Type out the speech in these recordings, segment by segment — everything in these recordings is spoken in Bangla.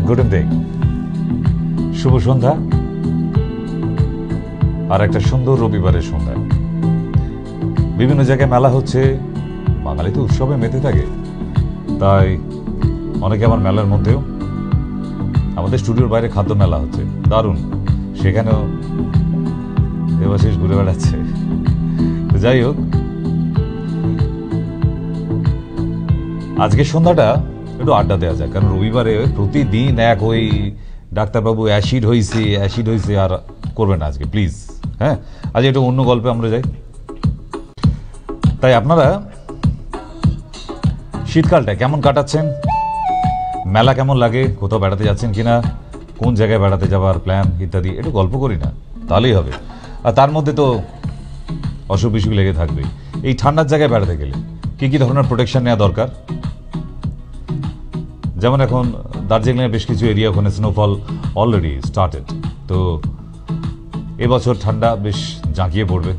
গুড ইভিনিং, শুভ সন্ধ্যা। আর একটা সুন্দর রবিবারের সন্ধ্যা। বিভিন্ন জায়গায় মেলা হচ্ছে, বাঙালি তো উৎসবে মেতে থাকে, তাই অনেকে আমার মেলার মধ্যেও। আমাদের স্টুডিওর বাইরে খাদ্য মেলা হচ্ছে, দারুণ, সেখানেও দেবাশিস ঘুরে বেড়াচ্ছে। তো যাই হোক, আজকের সন্ধ্যাটা একটু আড্ডা দেওয়া যায়, কারণ রবিবারে প্রতিদিন এক ওই ডাক্তারবাবু অ্যাসিড হয়েছে আর করবেন না আজকে, প্লিজ। হ্যাঁ, আজ একটু অন্য গল্পে আমরা যাই। তাই আপনারা শীতকালটা কেমন কাটাচ্ছেন, মেলা কেমন লাগে, কোথাও বেড়াতে যাচ্ছেন কিনা, কোন জায়গায় বেড়াতে যাওয়ার প্ল্যান ইত্যাদি একটু গল্প করি না, তাহলেই হবে। আর তার মধ্যে তো অসুখ বিসুখ লেগে থাকবে। এই ঠান্ডার জায়গায় বেড়াতে গেলে কী কী ধরনের প্রোটেকশন নেওয়া দরকার? যেমন এখন দার্জিলিংয়ের বেশ কিছু এরিয়া, ওখানে স্নোফল অলরেডি স্টার্টেড। তো এবছর ঠান্ডা বেশ জাঁকিয়ে পড়বে,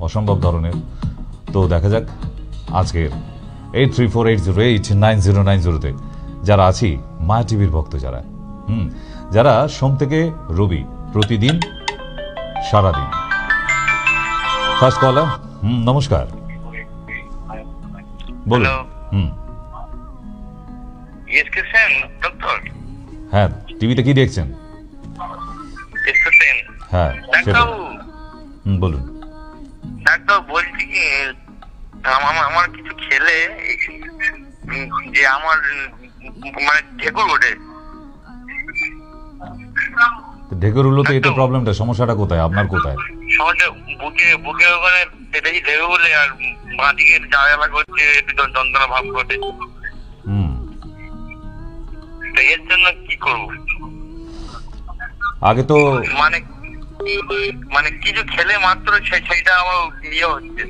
অসম্ভব ধরনের। তো দেখা যাক আজকের 8348089090-তে যারা আছি, মায়া টিভির ভক্ত যারা, যারা সোম থেকে রবি প্রতিদিন সারাদিন। ফার্স্ট কলার, নমস্কার, বলুন। হ্যাঁ, টিভিতে কি দেখছেন? হ্যাঁ, বলুন। ডাক্তার, বলছি কি, আমার কিছু খেলে যে আমার মানে ঢেকুর ওঠে। ঢেকুর উঠলো তো এতে প্রবলেমটা, সমস্যাটা কোথায়, আপনার কোথায়? সমস্যা বুকে ওখানে বেশি ঢেকুর উঠলে, আর বাঁ দিকে জ্বালা করছে, যন্ত্রণা ভাব করছে। এর জন্য কি করবো? আগে তো মানে কিছু খেলে মাত্র সেইটা আমার ইয়ে হচ্ছে।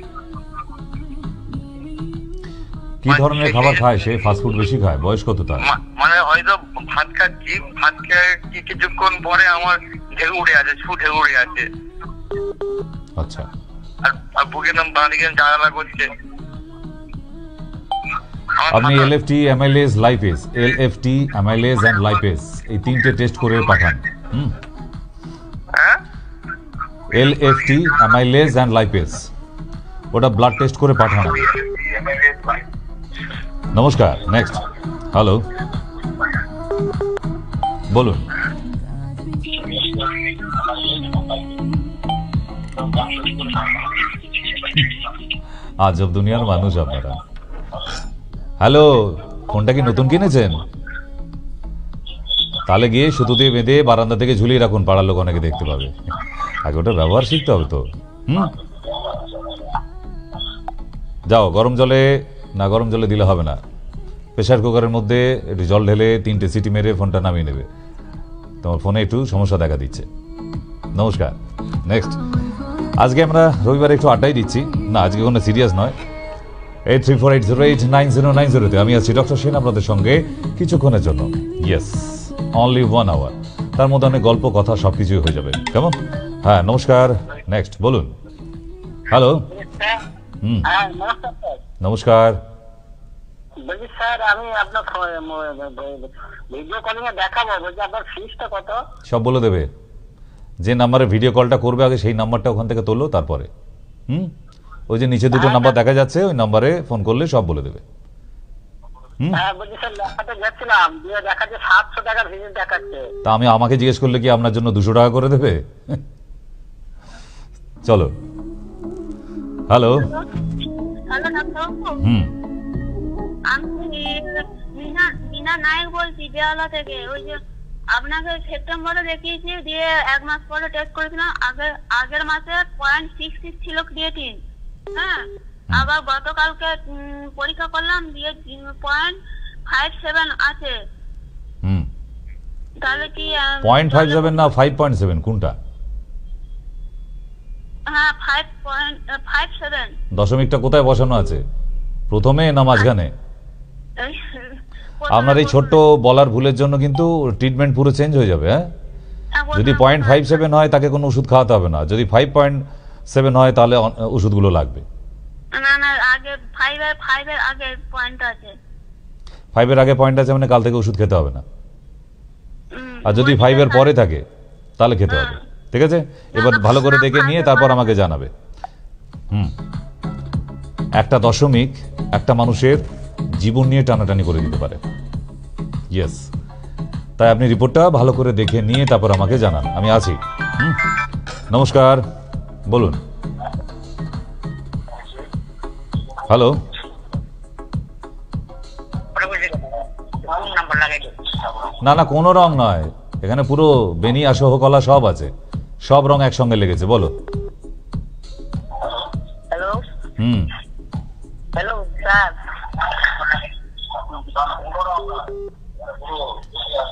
কি ধরনের খাবার খায় সে? ফাস্টফুড বেশি খায়? বয়স কত তার? মানে হয়তো ভাত খাচ্ছি, ভাত খেয়ে কিছুক্ষণ পরে আমার ঢেকুর উঠে আছে, ঢেকুর উঠে আছে। আচ্ছা, আর বুকে বাঁ দিকে জ্বালা করছে। আপনি LFT, amylase, lipase, LFT, amylase and lipase এই তিনটে টেস্ট করে পাঠান। এলএফটি, অ্যামাইলেজ এন্ড লাইপেজ, ওটা ব্লাড টেস্ট করে পাঠান। নমস্কার, নেক্সট। হ্যালো, বলুন। আজব দুনিয়ার মানুষ আপনারা। হ্যালো, ফোনটা কি নতুন কিনেছেন? তাহলে গিয়ে সুতো দিয়ে বেঁধে বারান্দা থেকে ঝুলিয়ে রাখুন, পাড়ার লোক অনেকে দেখতে পাবে। আগে ওটা ব্যবহার শিখতে হবে তো। যাও, গরম জলে না, গরম জলে দিলে হবে না, প্রেসার কুকারের মধ্যে একটু জল ঢেলে 3টে সিটি মেরে ফোনটা নামিয়ে নেবে, তোমার ফোনে একটু সমস্যা দেখা দিচ্ছে। নমস্কার, নেক্সট। আজকে আমরা রবিবারে একটু আড্ডাই দিচ্ছি না, আজকে কোনো সিরিয়াস নয়। 8348089090-তে আমি আছি ডক্টর সেন আপনাদের সঙ্গে কিছুক্ষণের জন্য। ইয়েস, অনলি 1 আওয়ার, তার মধ্যে অনেক গল্প কথা সবকিছুই হয়ে যাবে, কেমন? হ্যাঁ, নমস্কার, নেক্সট, বলুন। হ্যালো, নমস্কার। বলছি স্যার, আমি আপনার ভিডিও কলিং এ দেখাবো, বলছি আপনার ফিসটা কত? সব বলে দেবে। যে নাম্বারে ভিডিও কলটা করবে আগে সেই নাম্বারটা ওখান থেকে তোলো, তারপরে ওই যে নিচে দুটো নাম্বার দেখা যাচ্ছে, ওই নাম্বারে ফোন করলে সব বলে দেবে। হ্যাঁ, বলছি স্যার, দেখাতে যাচ্ছিলাম, দিয়ে দেখাচ্ছে 700 টাকার ভিজিট দেখাচ্ছে। তা আমি আমাকে জিজ্ঞেস করলে কি আপনার জন্য 200 টাকা করে দেবে? চলো। হ্যালো, হ্যালো ডাক্তার, আমি মিনা নায়ক বলছি বেহালা থেকে। ওই যে আপনাকে সেপ্টেম্বরে দেখিয়েছি, দিয়ে 1 মাস পরে টেস্ট করেছিলাম। আগের মাসে 0.66 ছিল ক্রিয়েটিন। হ্যাঁ, আবার গতকালকে পরীক্ষা করলাম, দিয়ে 0.57 আছে। তাহলে কি 0.57 না 5.7 কোনটা? হ্যাঁ, 5.57। দশমিকটা কোথায় বসানো আছে, প্রথমে না মাঝখানে? আপনার এই ছোট্ট বলার ভুলের জন্য কিন্তু ট্রিটমেন্ট পুরো চেঞ্জ হয়ে যাবে। হ্যাঁ, যদি 0.57 হয় তাকে কোনো ওষুধ খাওয়াতে হবে না, যদি 5.7 হয় তাহলে ওষুধগুলো লাগবে। না না, আগে 5 এর আগে পয়েন্ট আছে। 5 এর আগে পয়েন্ট আছে মানে কাল থেকে ওষুধ খেতে হবে না। আর যদি 5-এর পরে থাকে তাহলে খেতে হবে, ঠিক আছে? এবার ভালো করে দেখে নিয়ে তারপর আমাকে জানাবে। একটা দশমিক একটা মানুষের জীবন নিয়ে টানাটানি করে দিতে পারে। ইয়েস, তাই আপনি রিপোর্টটা ভালো করে দেখে নিয়ে তারপর আমাকে জানান, আমি আছি। নমস্কার, বলুন। হ্যালো, না না কোনো রং নয়, এখানে পুরো বেনিয়া সহ কলা সব আছে, সব রং একসঙ্গে লেগেছে। বলো। হ্যালো হুম, হ্যালো স্যার,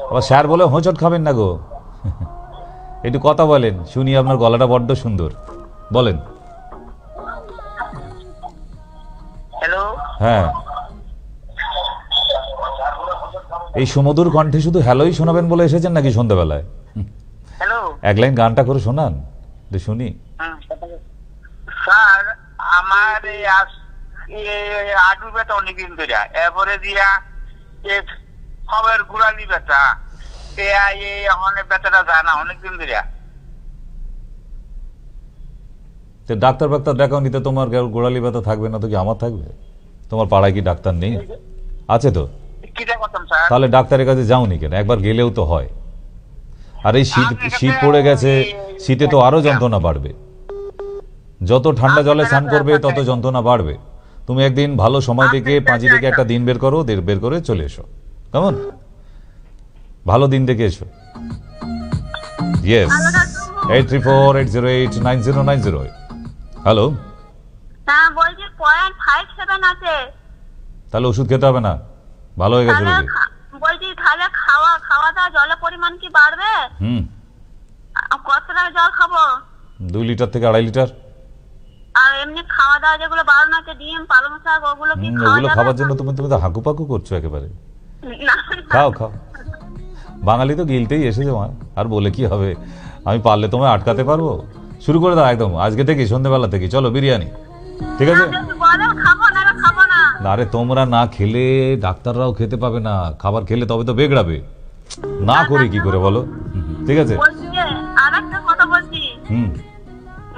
আবার স্যার বলে হোঁচট খাবেন না গো। একটু কথা বলেন শুনি, আপনার গলাটা বড্ড সুন্দর, বলেন। হ্যালো হ্যাঁ, এই সুমধুর কণ্ঠে শুধু হ্যালোই শোনাবেন বলে এসেছেন নাকি সন্ধ্যাবেলায়? হ্যালো এক লাইন গানটা করে শোনান একটু শুনি। স্যার, আমার আটু ব্যথা অনেকদিন ধরে, এরপরে দিয়া খবর গুড়ালি ব্যথা, অনেক ব্যথাটা যায় না অনেকদিন ধরে। ডাক্তার ফাক্তার দেখাও নিতে, তোমার গোড়ালি ব্যথা থাকবে না তো কি আমার থাকবে? তোমার পাড়ায় কি ডাক্তার নেই? আছে তো, তাহলে ডাক্তারের কাছে যাওনি কেন? একবার গেলেও তো হয়। আর এই শীত পড়ে গেছে, শীতে তো আরো যন্ত্রণা বাড়বে। যত ঠান্ডা জলে স্নান করবে তত যন্ত্রণা বাড়বে। তুমি একদিন ভালো সময় দেখে পাঁচি থেকে একটা দিন বের করো, বের করে চলে এসো, কেমন? ভালো দিন দেখে এসো। ইয়েস, 8348089090। হ্যালো, হ্যাঁ বলছি 0.57 আছে। তাহলে ওষুধ খেতে হবে না, ভালো হয়ে গেছে রোগী। বলছি তাহলে খাওয়া দাওয়া জলের পরিমাণ কি বাড়বে? কতটা জল খাবো? 2 লিটার থেকে 2.5 লিটার। আর এমনি খাওয়া দাওয়া যেগুলো বারণ আছে, ডিম পালং শাক, ওগুলো কি ওগুলো খাবার জন্য তুমি তো হাঁকুপাকু করছো একেবারে। খাও খাও, বাঙালি তো গিলতেই এসেছে মা, আর বলে কি হবে? আমি পারলে তোমায় আটকাতে পারবো? শুরু করে দাও একদম আজকে থেকে, সন্ধ্যেবেলা থেকে। চলো বিরিয়ানি, ঠিক আছে? আরে তোমরা না খেলে ডাক্তাররাও খেতে পাবে না, খাবার খেলে তবে তো বেগড়াবে। না করি কি করে বলো? ঠিক আছে, আরেকটা কথা বলছি।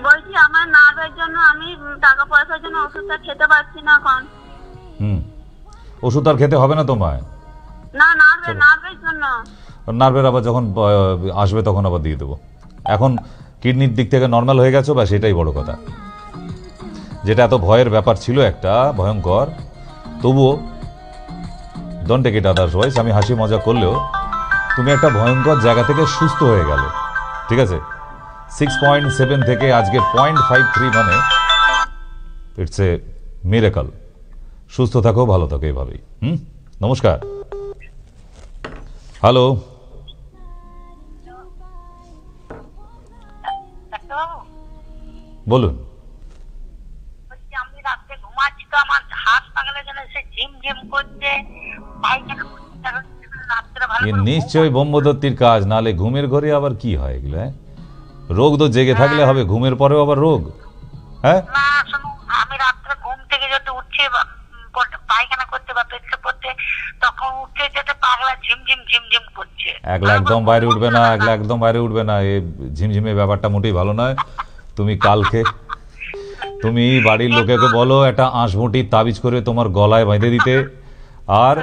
বলছি আমার নার্ভের জন্য আমি টাকা পয়সার জন্য ওষুধটা খেতে পারছি না এখন। ওষুধ আর খেতে হবে না তোমায়। না, নার্ভের জন্য। নার্ভের আবার যখন আসবে তখন আবার দিয়ে দেবো। এখন কিডনির দিক থেকে নর্মাল হয়ে গেছো, বা সেটাই বড় কথা। যেটা এত ভয়ের ব্যাপার ছিল একটা ভয়ঙ্কর, তবুও ডোন্ট টেক ইট আদারওয়াইজ। আমি হাসি মজা করলেও তুমি একটা ভয়ঙ্কর জায়গা থেকে সুস্থ হয়ে গেলে, ঠিক আছে? 6.7 থেকে আজকে 0.53, মানে ইটস এ মিরাকল। সুস্থ থাকো, ভালো থাকো এভাবেই। নমস্কার। হ্যালো, বলুন। আমি রাতে ঘুমাচ্ছি তো আমার হাত পাগলে যেন সে ঝিমঝিম করছে, নিশ্চয়ই ব্রহ্মদত্তির কাজ, নালে ঘুমের ঘরে আবার কি হয় এগুলো? রোগ তো জেগে থাকলে হবে, ঘুমের পরেও আবার রোগ? হ্যাঁ, আমি রাত্রে ঘুম থেকে যদি উঠছি পায়খানা করতে বা পেচ্ছাপ করতে, তখন উঠে যেতে পাগলা ঝিমঝিম ঝিমঝিম করছে। একলা একদম বাইরে উঠবে না, একলা একদম বাইরে উঠবে না। এই ঝিমঝিমে ব্যাপারটা মোটেই ভালো নয়। তুমি কালকে তুমি বাড়ির লোকেকে বলো একটা আঁশবুটির তাবিজ করে তোমার গলায় বেঁধে দিতে। আর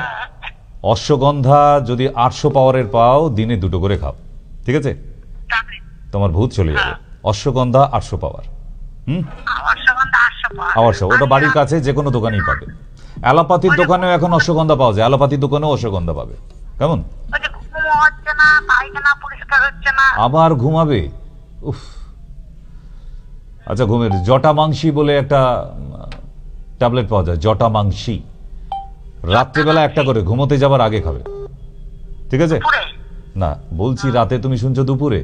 অশ্বগন্ধা যদি 800 পাওয়ারের পাও, দিনে 2টো করে খাও, ঠিক আছে? তোমার ভূত চলে যাবে। অশ্বগন্ধা 800 পাওয়ার। ওটা বাড়ির কাছে যে কোনো দোকানেই পাবে। অ্যালোপ্যাথির দোকানেও এখন অশ্বগন্ধা পাওয়া যায়, অ্যালোপ্যাথির দোকানেও অশ্বগন্ধা পাবে, কেমন? আবার ঘুমাবে? উফ, আচ্ছা ঘুমের জটামাংসী বলে একটা ট্যাবলেট পাওয়া যায়, জটামাংসী। রাত্রিবেলা একটা করে ঘুমোতে যাবার আগে খাবে, ঠিক আছে? না বলছি রাতে, তুমি শুনছো দুপুরে?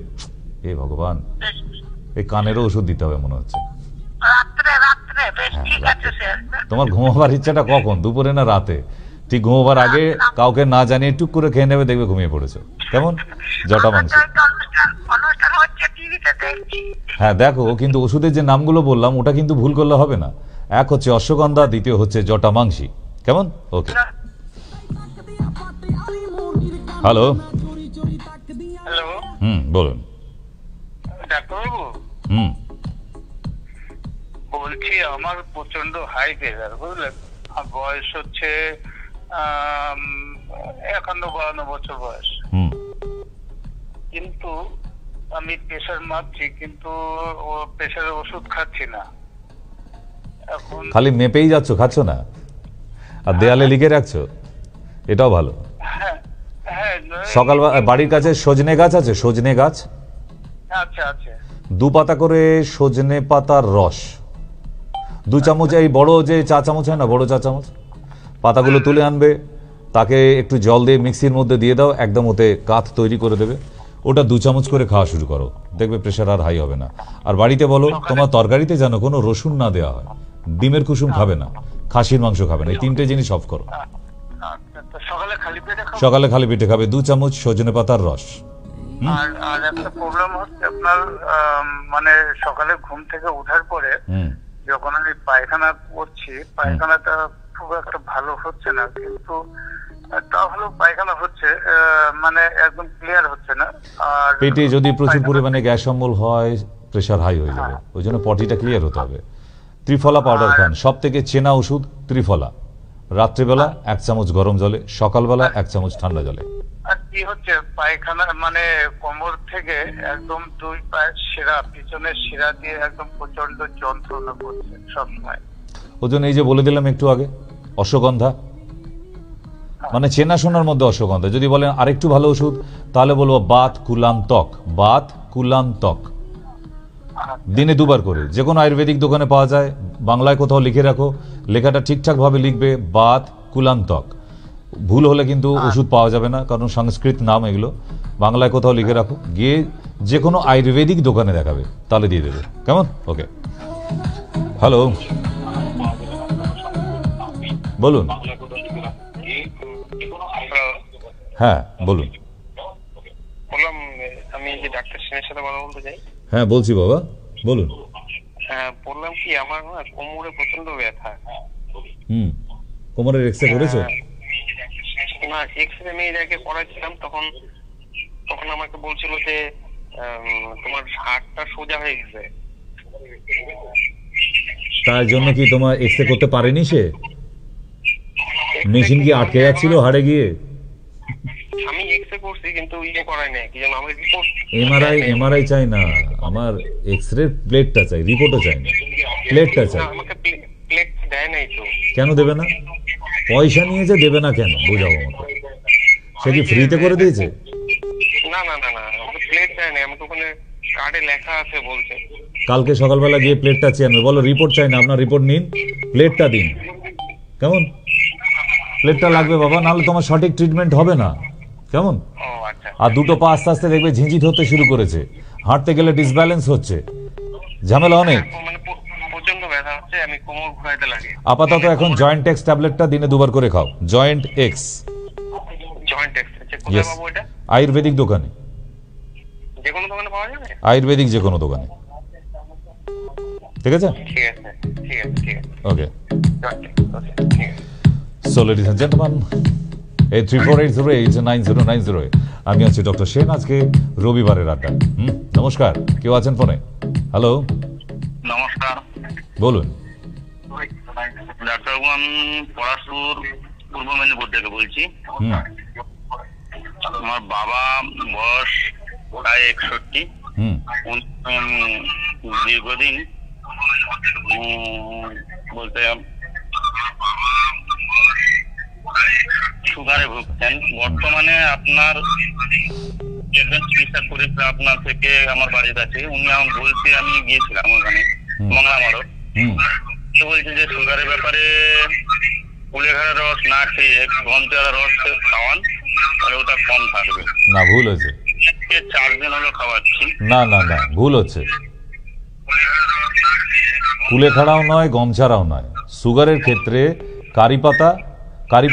এ ভগবান, এই কানেরও ওষুধ দিতে হবে মনে হচ্ছে। তোমার ঘুমাবার ইচ্ছাটা কখন, দুপুরে না রাতে? ঠিক ঘুমাবার আগে কাউকে না জানিয়ে টুক করে খেয়ে নেবে, দেখবে ঘুমিয়ে পড়েছো, কেমন? জটামাংসী। হ্যাঁ দেখো, কিন্তু ওষুধের যে নামগুলো বললাম ওটা কিন্তু ভুল করলে হবে না। এক হচ্ছে অশ্বগন্ধা, দ্বিতীয় হচ্ছে জটামাংসী, কেমন? ওকে। হ্যালো, বলুন। ডাক্তারবাবু বলছি আমার প্রচন্ড হাই প্রেশার, বুঝলেন? বয়স হচ্ছে 51-52 বছর বয়স, কিন্তু আমি প্রেশার মাপছি, কিন্তু ও প্রেশারের ওষুধ খাচ্ছি না। এখন খালি মেপেই যাচ্ছ, খাচ্ছ না, আর দেয়ালে লিখে রাখছো, এটাও ভালো। হ্যাঁ হ্যাঁ, সকাল বাড়ির কাছে সজনে গাছ আছে, সজনে গাছ, আচ্ছা আচ্ছা, 2 পাতা করে সজনে পাতার রস, 2 চামচ, এই বড় যে চা চামচ হয় না, বড় চা চামচ, পাতাগুলো তুলে আনবে, তাকে একটু জল দিয়ে মিক্সির মধ্যে দিয়ে দাও, একদম ওতে কাত তৈরি করে দেবে, ওটা 2 চামচ করে খাওয়া শুরু করো, দেখবে প্রেশার আর হাই হবে না। আর বাড়িতে বলো তোমার তরকারিতে যেন কোনো রসুন না দেওয়া হয়, ডিমের কুসুম খাবে না, খাসির মাংস খাবে না, এই 3টে জিনিস অফ করো। সকালে খালি পেটে খাবো? সকালে খালি পেটে খাবে 2 চামচ সজনে পাতার রস। আর একটা প্রবলেম হচ্ছে আপনার, মানে সকালে ঘুম থেকে ওঠার পরে যখন আমি পায়খানা করছি, পায়খানাটা খুব একটা ভালো হচ্ছে না, কিন্তু তাহলে পায়খানা হচ্ছে, মানে একদম ক্লিয়ার হচ্ছে না। আর পেটে যদি প্রচুর পরিমাণে গ্যাস অম্বল হয়, প্রেশার হাই হয়ে যাবে, ওই জন্য পটিটা ক্লিয়ার হতে হবে। ত্রিফলা পাউডার খান, সব থেকে চেনা ওষুধ ত্রিফলা, রাত্রিবেলা 1 চামচ গরম জলে, সকালবেলা 1 চামচ ঠান্ডা জলে। আর কি হচ্ছে, পায়খানা মানে কোমর থেকে একদম 2 পায়ের শিরা, পিছনের শিরা দিয়ে একদম প্রচন্ড যন্ত্রণা করছে সবসময়। ওই জন্য এই যে বলে দিলাম একটু আগে, অশ্বগন্ধা, মানে চেনা শোনার মধ্যে অশ্বগন্ধা। যদি বলেন আরেকটু ভালো ওষুধ, তাহলে বলবো বাত কুলান্তক, বাত কুলান্তক, দিনে 2 বার করে, যে কোনো আয়ুর্বেদিক দোকানে পাওয়া যায়, বাংলায় কোথাও লিখে রাখো, লেখাটা ঠিকঠাক ভাবে লিখবে, বাত কুলান্তক, ভুল হলে কিন্তু ওষুধ পাওয়া যাবে না, কারণ সংস্কৃত নাম এগুলো, বাংলায় কোথাও লিখে রাখো, গিয়ে যে কোনো আয়ুর্বেদিক দোকানে দেখাবে, তাহলে দিয়ে দেবে, কেমন? ওকে, হ্যালো, বলুন। হ্যাঁ বলুন। বললাম আমি যে ডাক্তার সিনের সাথে কথা বলতে চাই। হ্যাঁ বলছি বাবা, বলুন। হ্যাঁ বললাম কি, আমার না কোমরে প্রচন্ড ব্যথা। কোমরের এক্সরে করেছো? না, এক্সরে আমি এর আগে করাইছিলাম, তখন আমাকে বলছিল যে তোমার হাড়টা সোজা হয়ে গেছে। তার জন্য কি তোমার এক্সরে করতে পারেনি সে? মেশিন কি আটকে যাচ্ছিল হাড়ে গিয়ে? আমি এক্সরে করছি, কিন্তু ইয়ে করাই নাই, কি জানো, আমাকে রিপোর্ট এমআরআই চাই না আমার, এক্সরে প্লেটটা চাই, রিপোর্টও চাই না, প্লেটটা চাই। আমাকে প্লেট দেয় নাই তো। কেন দেবে না? পয়সা নিয়েছে, দেবে না কেন বোঝাবো আমাকে? সে কি ফ্রিতে করে দিয়েছে? না না না না, আমাকে প্লেট দেয় নাই, আমাকে ওখানে কার্ডে লেখা আছে বলছে। কালকে সকালবেলা গিয়ে প্লেটটা চেয়ে আনবে, বলো রিপোর্ট চাই না, আপনার রিপোর্ট নিন, প্লেটটা দিন, কেমন? প্লেটটা লাগবে বাবা, নাহলে তোমার সঠিক ট্রিটমেন্ট হবে না, কেমন? আর 2টো পা আস্তে আস্তে দেখবে ঝিঁঝিট হতে শুরু করেছে, হাঁটতে গেলে ডিসব্যালেন্স হচ্ছে, ঝামেলা অনেক। প্রচন্ড ব্যথা হচ্ছে, আমি কোমর ঘুরাইতে লাগে। আপাতত এখন জয়েন্ট এক্স ট্যাবলেটটা দিনে 2 বার করে খাও, জয়েন্ট এক্স। জয়েন্ট এক্স কোথায় পাবো এটা? আয়ুর্বেদিক দোকানে, যে কোনো দোকানে পাওয়া যাবে? আয়ুর্বেদিক যে কোনো দোকানে, ঠিক আছে? ঠিক আছে ঠিক আছে ঠিক আছে, ওকে। ঠিক আছে। So ladies and gentlemen, 8348089090, আমি আছি ডক্টর সেন, আজকে রবিবারের আড্ডা। নমস্কার, কেউ আছেন ফোনে? হ্যালো, নমস্কার, বলুন। ডাক্তার পড়াশুর পূর্ব মেদিনীপুর থেকে বলছি। আমার বাবা বয়স প্রায় 61, দীর্ঘদিন বলতে সুগারে ভুগছেন। বর্তমানে আপনার একজন চিকিৎসা করেছে আপনার থেকে আমার বাড়ির কাছে, উনি আমার বলছে, আমি গিয়েছিলাম ওখানে মংলামারো, বলছে যে সুগারের ব্যাপারে কুলেখাড়ার রস না খেয়ে গম চারার রস খাওয়ান, তাহলে ওটা কম থাকবে। না, ভুল হয়েছে, 4 দিন হলো খাওয়াচ্ছি। না না না, ভুল হচ্ছে, কুলেখাড়াও নয়, গম ছাড়াও নয়। সুগারের ক্ষেত্রে কারি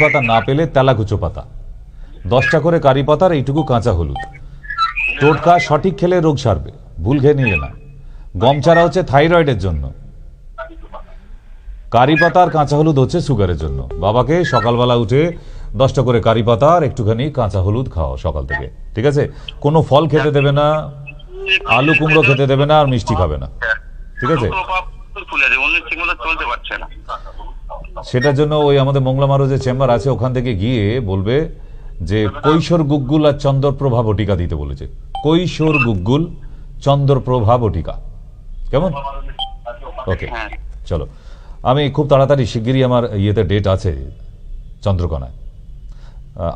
পাতা না পেলে তেলাকুচো পাতা, 10টা করে কারি পাতার এইটুকু কাঁচা হলুদ, টোটকা সঠিক খেলে রোগ সারবে, ভুল খেয়ে নিলে না। গম চারা হচ্ছে থাইরয়েডের জন্য, কারি পাতা আর কাঁচা হলুদ হচ্ছে সুগারের জন্য। বাবাকে সকালবেলা উঠে 10টা করে কারি পাতা আর একটুখানি কাঁচা হলুদ খাও সকাল থেকে, ঠিক আছে? কোনো ফল খেতে দেবে না, আলু কুমড়ো খেতে দেবে না, আর মিষ্টি খাবে না, ঠিক আছে? চলতে পারছে না। সেটার জন্য ওই আমাদের মংলামারো যে চেম্বার আছে ওখান থেকে গিয়ে বলবে যে কৈশোর গুগ্গুল আর চন্দ্রপ্রভা বটিকা দিতে বলেছে। কৈশোর গুগ্গুল চন্দ্রপ্রভা বটিকা, কেমন? ওকে, চলো। আমি খুব তাড়াতাড়ি শিগগিরই আমার ইয়েতে ডেট আছে চন্দ্রকোনায়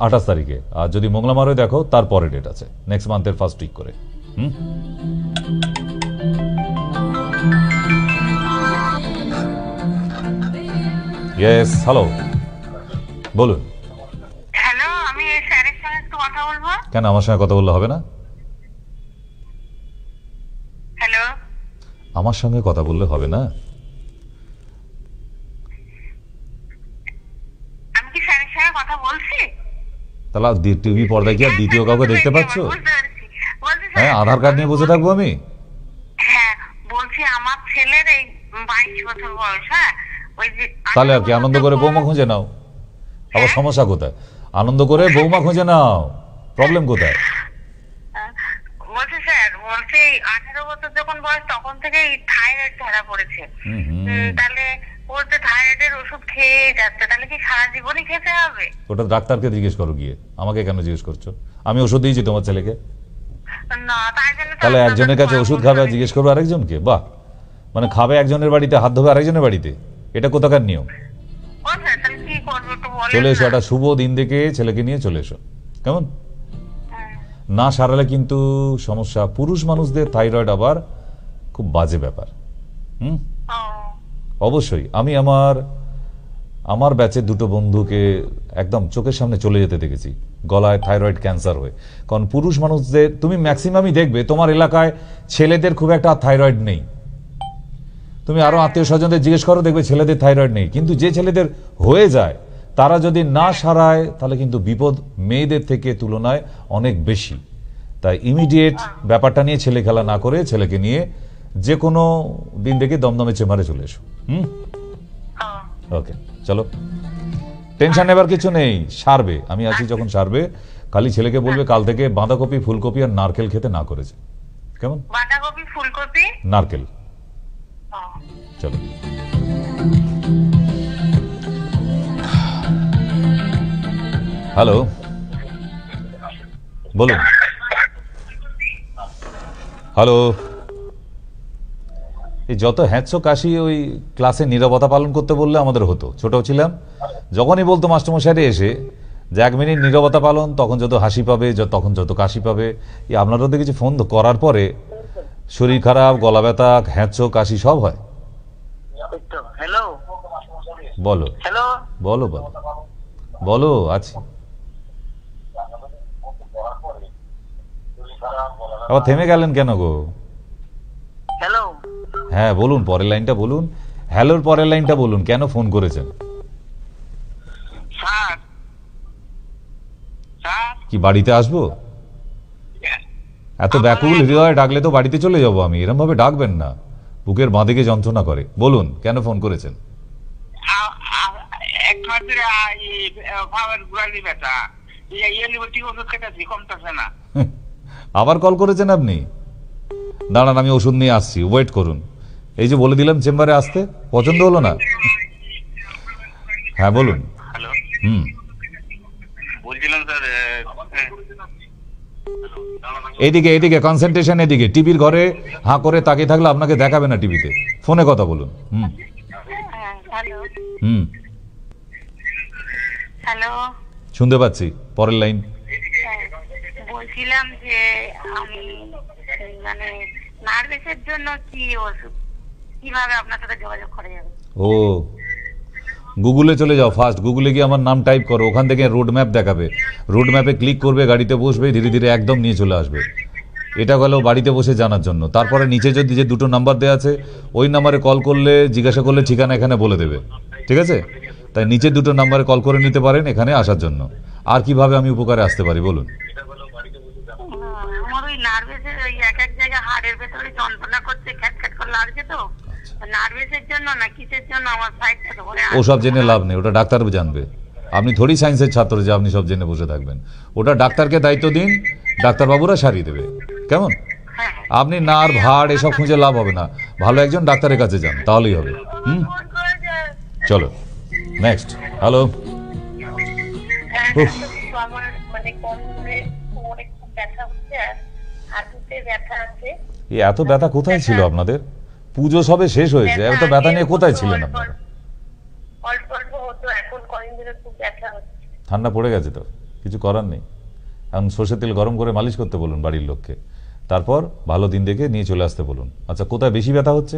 28 তারিখে, আর যদি মংলামারোয় দেখো তারপরে ডেট আছে নেক্সট মান্থের ফার্স্ট উইক করে। ইয়েস, হ্যালো, বলুন। হ্যালো, আমি স্যারের সঙ্গে একটু কথা বলবো। কেন, আমার সঙ্গে কথা বললে হবে না? হ্যালো, আমার সঙ্গে কথা বললে হবে না? আমি কি স্যারের সঙ্গে কথা বলছি? তাহলে টিভি পর্দায় কি আর দ্বিতীয় কাউকে দেখতে পাচ্ছ? হ্যাঁ, আধার কার্ড নিয়ে বসে থাকবো আমি? হ্যাঁ, বলছি আমার ছেলের এই 22 বছর বয়স। হ্যাঁ, ওই যে তাহলে আর কি, আনন্দ করে বৌমা খুঁজে নাও। আবার সমস্যা কোথায়? আনন্দ করে বৌমা খুঁজে নাও, প্রবলেম কোথায়? বলছি স্যার, বলছি 18 বছর যখন বয়স তখন থেকেই থাইরয়েড ধরা পড়েছে। তাহলে ওর তো থাইরয়েডের ওষুধ খেয়ে যাচ্ছে, তাহলে কি সারা জীবনই খেতে হবে? ওটা ডাক্তারকে জিজ্ঞেস করো গিয়ে, আমাকে কেন জিজ্ঞেস করছো? আমি ওষুধ দিয়েছি তোমার ছেলেকে। না, তাই জন্য তাহলে একজনের কাছে ওষুধ খাবে আর জিজ্ঞেস করবো আরেকজনকে? বাহ, মানে খাবে একজনের বাড়িতে, হাত ধোবে আরেকজনের বাড়িতে, এটা কোথাকার নিয়ম? চলে এসো, একটা শুভ দিন দেখে ছেলেকে নিয়ে চলে এসো, কেমন? না সারালে কিন্তু সমস্যা। পুরুষ মানুষদের থাইরয়েড আবার খুব বাজে ব্যাপার। অবশ্যই আমি আমার ব্যাচের 2টো বন্ধুকে একদম চোখের সামনে চলে যেতে দেখেছি গলায় থাইরয়েড ক্যান্সার হয়ে। কারণ পুরুষ মানুষদের তুমি ম্যাক্সিমামই দেখবে তোমার এলাকায় ছেলেদের খুব একটা থাইরয়েড নেই। তুমি আরো আত্মীয় স্বজনদের জিজ্ঞেস করো, দেখবে ছেলেদের থাইরয়েড নেই। কিন্তু যে ছেলেদের হয়ে যায় তারা যদি না সারায় তাহলে কিন্তু বিপদ মেয়েদের থেকে তুলনায় অনেক বেশি। তাই ইমিডিয়েট ব্যাপারটা নিয়ে ছেলে খেলা না করে ছেলেকে নিয়ে যে কোনো দিন দেখে দমদমে চেম্বারে চলে এসো। ওকে, চলো, টেনশন নেবার কিছু নেই, সারবে। আমি আছি যখন সারবে। খালি ছেলেকে বলবে কাল থেকে বাঁধাকপি, ফুলকপি আর নারকেল খেতে না করেছে, কেমন? বাঁধাকপি, ফুলকপি, নারকেল। চলো, হ্যালো, বলুন। হ্যালো, এই যত হ্যাঁচো কাশি ওই ক্লাসে নীরবতা পালন করতে বললে আমাদের হতো, ছোট ছিলাম যখনই বলতো মাস্টারমশাইরা এসে যে 1 মিনিট নীরবতা পালন, তখন যত হাসি পাবে, তখন যত কাশি পাবে। এই আপনারা তো কিছু ফোন করার পরে শরীর খারাপ, গলা ব্যথা, হ্যাঁচো কাশি সব হয়। হ্যালো, বলো। হ্যালো, বলো বলো বলো, আছি। আবার থেমে গেলেন কেন গো? হ্যালো, হ্যাঁ বলুন, পরের লাইনটা বলুন। হ্যালোর পরের লাইনটা বলুন, কেন ফোন করেছেন? স্যার, স্যার, কি বাড়িতে আসবো? এত ব্যাকুল হৃদয়ে ডাকলে তো বাড়িতে চলে যাবো আমি। এরম ভাবে ডাকবেন না, বুকের বাঁদিকে যন্ত্রণা করে। বলুন কেন ফোন করেছেন? এক মাস ধরে পাওয়ার গুড়ালি ব্যথা, এলিভেটিক ওষুধ খেতেছি, কমতেছে না। আবার কল করেছেন আপনি? দাঁড়ান, আমি ওষুধ নিয়ে আসছি, ওয়েট করুন। এই যে বলে দিলাম চেম্বারে আসতে, পছন্দ হলো না? হ্যাঁ বলুন। হ্যালো, বলছিলাম স্যার, এইদিকে এইদিকে কনসেন্ট্রেশন, এদিকে। টিভির ঘরে হাঁ করে তাকিয়ে থাকলে আপনাকে দেখাবে না টিভিতে। ফোনে কথা বলুন। হ্যালো, হ্যালো, শুনতে পাচ্ছি। পরের লাইন। বলছিলাম যে আমি মানে নার্ভাসের জন্য কি ওষুধ, কিভাবে আপনার সাথে যোগাযোগ করা যাবে? ও, গুগলে চলে যাও ফার্স্ট। গুগলে গিয়ে আমার নাম টাইপ করো, ওখান থেকে রোড ম্যাপ দেখাবে। রোড ম্যাপে ক্লিক করবে, গাড়িতে বসবে, ধীরে ধীরে একদম নিয়ে চলে আসবে। এটা গেল বাড়িতে বসে জানার জন্য। তারপরে নিচে যদি যে 2টো নাম্বার দেওয়া আছে ওই নাম্বারে কল করলে, জিজ্ঞাসা করলে ঠিকানা এখানে বলে দেবে, ঠিক আছে? তাই নিচে 2টো নাম্বারে কল করে নিতে পারেন এখানে আসার জন্য। আর কিভাবে আমি উপকারে আসতে পারি বলুন? আমার ওই নার্ভাসের ওই এক এক জায়গায় হাড়ের ভেতরে যন্ত্রণা করছে, খ্যাট করে লাগছে, তো নার্ভাসের জন্য না কিসের জন্য আমার সাইডটা ধরে। ওসব জেনে লাভ নেই, ওটা ডাক্তার জানবে। আপনি থোড়ি সায়েন্সের ছাত্র যে আপনি সব জেনে বসে থাকবেন। ওটা ডাক্তারকে দায়িত্ব দিন, ডাক্তারবাবুরা সারিয়ে দেবে, কেমন? আপনি নার ভাড় এসব খুঁজে লাভ হবে না, ভালো একজন ডাক্তারের কাছে যান, তাহলেই হবে। চলো নেক্সট। হ্যালো। আমার মানে কোমরে খুব ব্যথা হচ্ছে আর হাঁটুতে ব্যথা আছে। এত ব্যথা কোথায় ছিল আপনাদের? পুজো সবে শেষ হয়েছে, এত ব্যথা নিয়ে কোথায় ছিলেন আপনারা? অল্প অল্প হতো, এখন কদিন ধরে খুব ব্যথা হচ্ছে। ঠান্ডা পড়ে গেছে তো, কিছু করার নেই। এখন সর্ষের তেল গরম করে মালিশ করতে বলুন বাড়ির লোককে, তারপর ভালো দিন দেখে নিয়ে চলে আসতে বলুন। আচ্ছা, কোথায় বেশি ব্যথা হচ্ছে?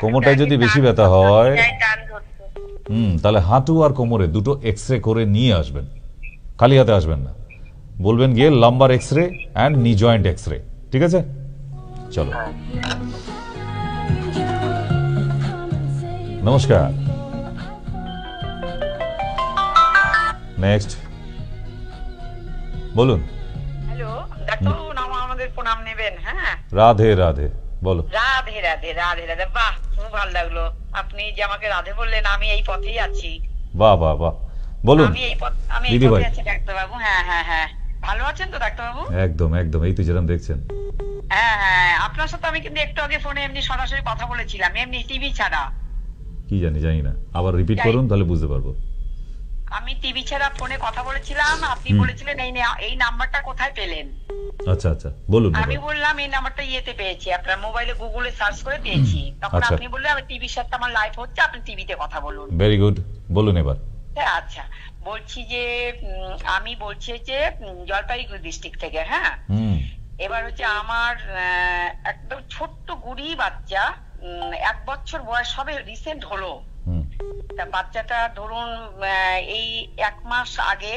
কোমরটায় যদি বেশি ব্যথা হয় তাহলে হাঁটু আর কোমরে দুটো এক্সরে করে নিয়ে আসবেন, খালি হাতে আসবেন না। বলবেন গিয়ে lumbar X-ray and knee joint X-ray, ঠিক আছে? চলো, নমস্কার। নেক্সট বলুন। হ্যালো ডাক্তারবাবু, নাম আমাদের প্রণাম নেবেন। হ্যাঁ, রাধে রাধে, বলো। রাধে রাধে রাধে রাধে। বাহ, খুব ভালো লাগলো আপনি যে আমাকে রাধে বললেন। আমি এই পথেই আছি। বাহ বাহ বাহ, বলুন আমি এই দিদি ভাই। পথে আছি ডাক্তারবাবু। হ্যাঁ হ্যাঁ হ্যাঁ, ভালো আছেন তো ডাক্তারবাবু? একদম একদম, এই তো যেরকম দেখছেন। হ্যাঁ হ্যাঁ, আপনার সাথে আমি কিন্তু একটু আগে ফোনে এমনি সরাসরি কথা বলেছিলাম, এমনি টিভি ছাড়া। কি জানি না, আবার রিপিট করুন তাহলে বুঝতে পারবো। আমি টিভি ছাড়া ফোনে কথা বলেছিলাম, আপনি বলেছিলেন এই নাম্বারটা কোথায় পেলেন? আচ্ছা আচ্ছা, বলুন। আমি বললাম এই নাম্বারটা ইয়েতে পেয়েছি, আপনার মোবাইলে গুগলে সার্চ করে পেয়েছি। তখন আচ্ছা। আপনি বললেন আমি টিভির সাথে আমার লাইভ হচ্ছে, আপনি টিভিতে কথা বলুন। ভেরি গুড, বলুন এবার। আচ্ছা, বলছি যে আমি বলছি যে জলপাইগুড়ি ডিস্ট্রিক্ট থেকে। হ্যাঁ, এবার হচ্ছে আমার একদম ছোট্ট গুড়ি বাচ্চা, 1 বছর বয়স হবে, রিসেন্ট হলো। তা বাচ্চাটা ধরুন এই 1 মাস আগে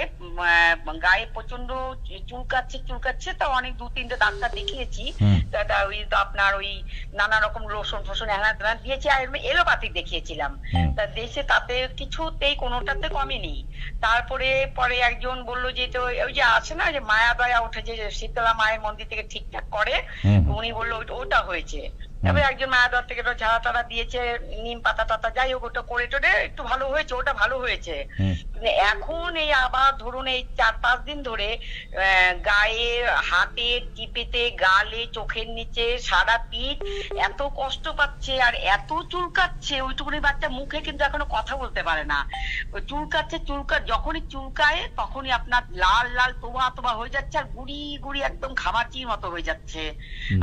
গায়ে প্রচন্ড চুলকাচ্ছে। তা অনেক 2-3টে ডাক্তার দেখিয়েছি, ওই আপনার ওই নানা রকম লোশন ফোশন দিয়েছে, আর এলোপ্যাথিক দেখিয়েছিলাম। তা দেশে তাতে কিছুতেই কোনোটাতে কমেনি। তারপরে একজন বললো যে তো ওই যে আছে না যে মায়া দয়া ওঠে, যে শীতলা মায়ের মন্দির থেকে ঠিকঠাক করে, উনি বললো ওটা হয়েছে। তবে একজন মায়াদর থেকে ঝাড়া টাড়া দিয়েছে, নিম পাতা টাতা, যাই হোক ওটা করে টোরে একটু ভালো হয়েছে, ওটা ভালো হয়েছে। এখন এই আবার ধরুন এই 4-5 দিন ধরে গায়ে, হাতে, টিপেতে, গালে, চোখের নিচে, সারা পিঠ এত কষ্ট পাচ্ছে আর এত চুলকাচ্ছে। ওইটুকুনি বাচ্চা মুখে কিন্তু এখনো কথা বলতে পারে না, চুলকাচ্ছে। যখনই চুলকায় তখনই আপনার লাল লাল তোবা হয়ে যাচ্ছে, আর গুড়ি একদম ঘামাচির মতো হয়ে যাচ্ছে।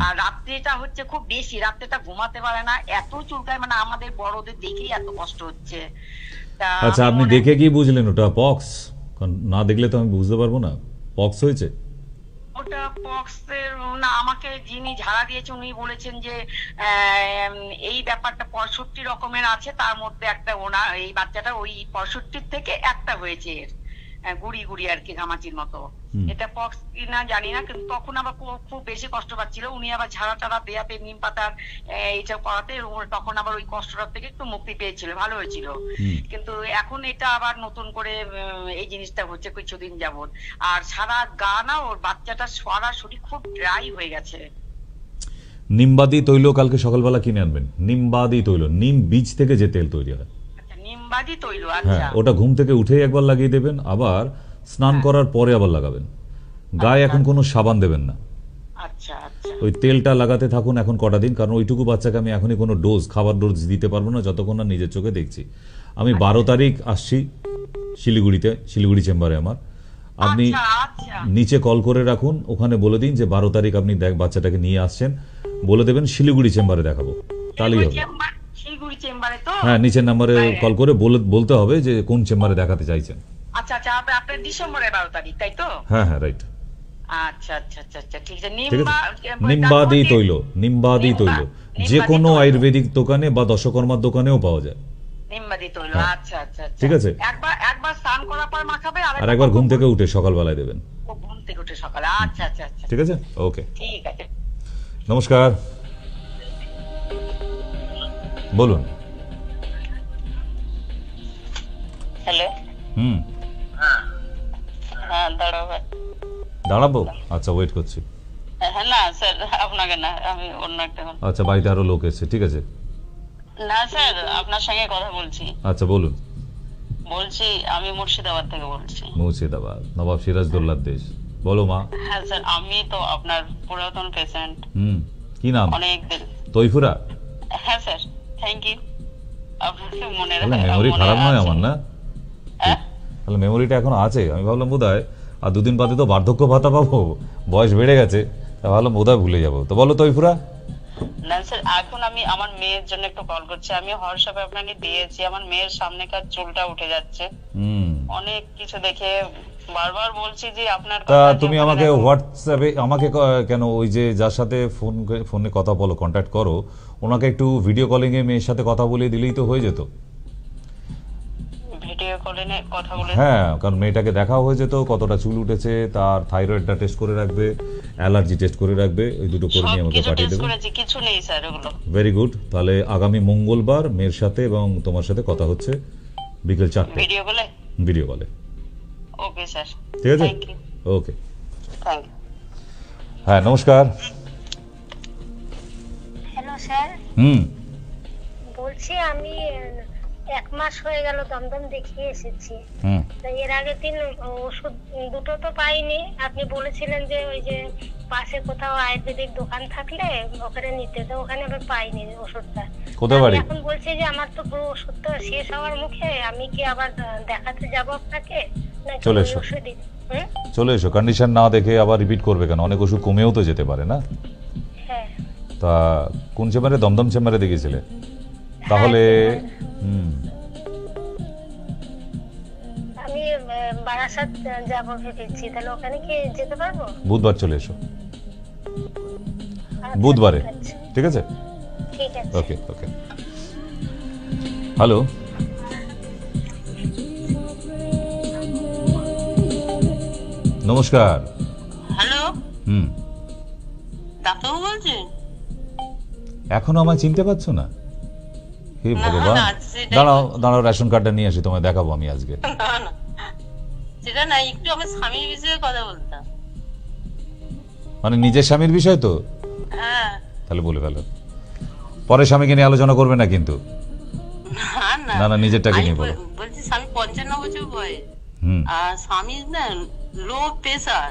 আর রাত্রিটা হচ্ছে খুব বেশি, রাত্রেটা ঘুমাতে পারে না, এত চুলকায়, মানে আমাদের বড়দের দেখেই এত কষ্ট হচ্ছে। আচ্ছা, আপনি দেখে কি বুঝলেন ওটা পক্স? না দেখলে তো আমি বুঝতে পারবো না পক্স হয়েছে। ওটা পক্সের না, আমাকে যিনি ঝাড়া দিয়েছে উনি বলেছেন যে এই ব্যাপারটা 65 রকমের আছে, তার মধ্যে একটা ওনার এই বাচ্চাটা ওই 65 থেকে একটা হয়েছে, গুড়ি আর কি ঘামাচির মতো। এটা পক্স কিনা জানি না, কিন্তু তখন আবার খুব বেশি কষ্ট পাচ্ছিল। উনি আবার ঝাড়া টাড়া দেয়াতে, নিম পাতার এইসব করাতে তখন আবার ওই কষ্টটা থেকে একটু মুক্তি পেয়েছিল, ভালো হয়েছিল। কিন্তু এখন এটা আবার নতুন করে এই জিনিসটা হচ্ছে কিছুদিন যাবত। আর সারা গা না, ওর বাচ্চাটা সারা শরীর খুব ড্রাই হয়ে গেছে। নিমবাদি তৈল কালকে সকালবেলা কিনে আনবেন। নিমবাদি তৈল, নিম বীজ থেকে যে তেল তৈরি হয়। নিমবাদি তৈল, হ্যাঁ, আচ্ছা। ওটা ঘুম থেকে উঠেই একবার লাগিয়ে দেবেন, আবার স্নান করার পরে আবার লাগাবেন। গায়ে এখন কোনো সাবান দেবেন না। আচ্ছা আচ্ছা, ওই তেলটা লাগাতে থাকুন এখন কটা দিন, কারণ ওইটুকু বাচ্চাকে আমি এখনই কোনো খাবার ডোজ দিতে পারবো না যতক্ষণ না নিজের চোখে দেখছি। আমি 12 তারিখ আসছি শিলিগুড়ি চেম্বারে আমার। আপনি নিচে কল করে রাখুন, ওখানে বলে দিন যে 12 তারিখ আপনি বাচ্চাটাকে নিয়ে আসছেন, বলে দেবেন শিলিগুড়ি চেম্বারে দেখাবো, তাহলেই হবে। হ্যাঁ, নিচের নাম্বারে কল করে বলতে হবে যে কোন চেম্বারে দেখাতে চাইছেন। আচ্ছা আচ্ছা, আপনার ডিসেম্বরের 12 তারিখ, তাই তো? হ্যাঁ হ্যাঁ, রাইট। আচ্ছা আচ্ছা আচ্ছা, ঠিক আছে। নিমবাদি তৈল যে কোনো আয়ুর্বেদিক দোকানে বা দশকর্মার দোকানেও পাওয়া যায়। নিমবাদি তৈল, আচ্ছা আচ্ছা, ঠিক আছে। একবার স্নান করার পর মাখাবে, আর একবার ঘুম থেকে উঠে সকালবেলায় দেবেন। ঘুম থেকে উঠে সকালে, আচ্ছা আচ্ছা আচ্ছা, ঠিক আছে, ওকে, ঠিক আছে। নমস্কার, বলুন। হ্যালো। হ্যাঁ, দাঁড়াবো? আচ্ছা, ওয়েট করছি। না স্যার, আপনাকে না, আমি অন্য একটা। আচ্ছা, বাড়িতে আরো লোক এসেছে, ঠিক আছে। না স্যার, আপনার সঙ্গে কথা বলছি। আচ্ছা বলুন। বলছি আমি মুর্শিদাবাদ থেকে বলছি। মুর্শিদাবাদ, নবাব সিরাজদৌল্লার দেশ। বলো মা। হ্যাঁ স্যার, আমি তো আপনার পুরাতন পেশেন্ট। কি নাম? অনেক দিন। তৈফুরা? হ্যাঁ স্যার, থ্যাংক ইউ। আপনাকে মনে তাহলে মেমোরি খারাপ নয় আমার, না? তাহলে মেমোরিটা এখন আছে। আমি ভাবলাম বোধহয় আর দুদিন বাদে তো বার্ধক্য ভাতা পাবো, বয়স বেড়ে গেছে, তা ভাবলাম বোধহয় ভুলে যাবো। তো বলো তৈফুরা। না স্যার, এখন আমি আমার মেয়ের জন্য একটু কল করছি। আমি হোয়াটসঅ্যাপে আপনাকে দিয়েছি, আমার মেয়ের সামনেকার চুলটা উঠে যাচ্ছে, অনেক কিছু দেখে বারবার বলছি যে আপনার তা তুমি আমাকে হোয়াটসঅ্যাপে আমাকে কেন ওই যে যার সাথে ফোনে কথা বলো, কন্ট্যাক্ট করো, ওনাকে একটু ভিডিও কলিং এ মেয়ের সাথে কথা বলে দিলেই তো হয়ে যেত। ভিডিও কলিং এ কথা বলে? হ্যাঁ, কারণ মেয়েটাকে দেখাও হয়ে যেত, কতটা চুল উঠেছে, তার থাইরয়েডটা টেস্ট করে রাখবে, অ্যালার্জি টেস্ট করে রাখবে, ওই দুটো করে নিয়ে আমাকে পাঠিয়ে দেবে। কিছু নেই স্যার ওগুলো। Very good. তাহলে আগামী মঙ্গলবার মেয়ের সাথে এবং তোমার সাথে কথা হচ্ছে বিকেল 4টায় ভিডিও কলে। ভিডিও কলে। ওকে স্যার, ঠিক আছে। ওকে, থ্যাংক ইউ। হ্যাঁ নমস্কার। Hello sir. বলছি আমি 1 মাস হয়ে গেল দমদম দেখিয়ে এসেছি। তো এর আগের দিন ওষুধ দুটো তো পাইনি। আপনি বলেছিলেন যে ওই যে পাশে কোথাও আয়ুর্বেদিক দোকান থাকলে ওখানে নিতে, তো ওখানে আমি পাইনি ওষুধটা। কোথায় বাড়ি? এখন বলছি যে আমার তো পুরো ওষুধ তো শেষ হওয়ার মুখে, আমি কি আবার দেখাতে যাব আপনাকে? চলে এসো, চলে এসো। কন্ডিশন না দেখে আবার রিপিট করবে কেন? অনেক ওষুধ কমেও তো যেতে পারে না? হ্যাঁ। তা কোন চেম্বারে? দমদম চেম্বারে দেখিয়েছিলে? তাহলে আমি বারাসাত যাব ভেবেছি, তাহলে ওখানে কি যেতে পারবো? বুধবার চলে এসো, বুধবারে। ঠিক আছে, ঠিক আছে। ওকে ওকে। হ্যালো, নমস্কার। হ্যালো, ডাক্তারবাবু বলছেন? এখনো আমায় চিনতে পারছো না? হে ভগবান, দাঁড়াও দাঁড়াও, রেশন কার্ডটা নিয়ে আসি, তোমায় দেখাবো আমি আজকে। সেটা না, একটু আমার স্বামীর বিষয়ে কথা বলতাম। মানে নিজের স্বামীর বিষয় তো? হ্যাঁ। তাহলে বলে ফেলো। পরে স্বামীকে নিয়ে আলোচনা করবে না কিন্তু। না না, নিজেরটাকে নিয়ে বলো। বলছি স্বামী 55 বছর বয়স, আর স্বামীর না লো প্রেসার।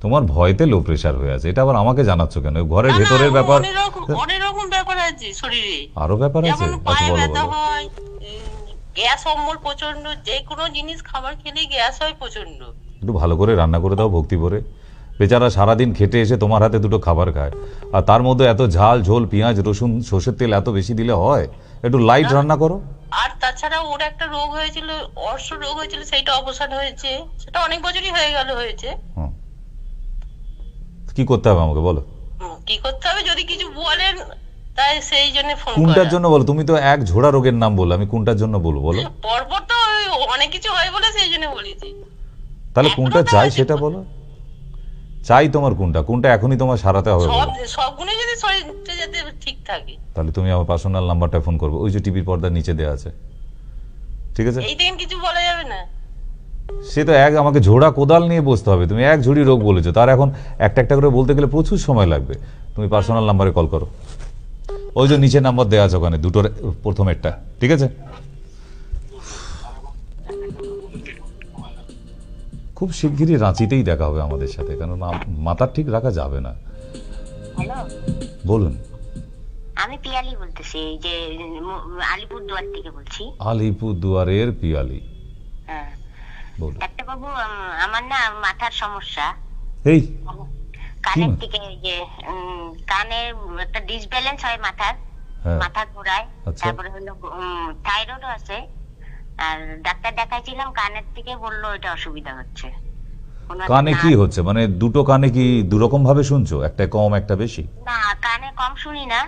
তোমার ভয়তে লো প্রেসার হয়ে আছে, এটা আবার আমাকে জানাচ্ছ কেন? ঘরের ভেতরের ব্যাপার, অনেক রকম ব্যাপার আছে শরীরে। আরো ব্যাপার আছে? পায়ে ব্যথা হয়, গ্যাস অম্বল প্রচন্ড, যে কোনো জিনিস খাবার খেলে গ্যাস হয় প্রচন্ড। একটু ভালো করে রান্না করে দাও ভক্তি ভরে। বেচারা সারাদিন খেটে এসে তোমার হাতে দুটো খাবার খায়, আর তার মধ্যে এত ঝাল ঝোল, পেঁয়াজ রসুন সর্ষের তেল এত বেশি দিলে হয়? একটু লাইট রান্না করো। আর তাছাড়া ওর একটা রোগ হয়েছিল, অর্শ রোগ হয়েছিল, সেটা অবসান হয়েছে। সেটা অনেক বছরই হয়ে গেল হয়েছে। কি করতে হবে আমাকে বলো? কি করতে হবে যদি কিছু বলেন, তাই সেই জন্য ফোন করা। কোনটার জন্য বলো? তুমি তো এক ঝোড়া রোগের নাম বলো, আমি কোনটার জন্য বলবো বলো? পরপর তো অনেক কিছু হয় বলে সেই জন্য বলেছি। তাহলে কোনটা চাই সেটা বলো। চাই তোমার কোনটা? কোনটা এখনই তোমার সারাতে হবে? সবগুলো যদি শরীরটা যাতে ঠিক থাকে। তাহলে তুমি আমার পার্সোনাল নাম্বারটা ফোন করবে, ওই যে টিভির পর্দার নিচে দেয়া আছে। ঠিক আছে? এই দিন কিছু বলা যাবে না। সে তো এক আমাকে ঝোড়া কোদাল নিয়ে বসতে হবে। তুমি এক ঝুড়ি রোগ বলেছো, তার এখন একটা একটা করে বলতে গেলে প্রচুর সময় লাগবে। তুমি পার্সোনাল নাম্বারে কল করো, ওই যে নিচে নাম্বার দেওয়া আছে ওখানে, দুটোর প্রথমেরটা। ঠিক আছে? খুব শিগগিরই রাঁচিতেই দেখা হবে আমাদের সাথে, কারণ মাথা ঠিক রাখা যাবে না। হ্যালো, বলুন। আমি পিয়ালি বলতেছি, যে আলিপুরদুয়ার থেকে বলছি। আলিপুরদুয়ারের পিয়ালি। হ্যাঁ ডাক্তার বাবু, আমার না মাথার সমস্যা। এই কানের থেকে, যে কানের একটা ডিসব্যালেন্স হয় মাথার, মাথা ঘোরায়। তারপরে হলো থাইরয়েডও আছে। আর ডাক্তার দেখাইছিলাম, কানের থেকে বললো এটা অসুবিধা হচ্ছে। কানে কি হচ্ছে? মানে দুটো কানে কি দুরকম ভাবে শুনছো? একটা কম একটা বেশি? না, কানে কম শুনি না,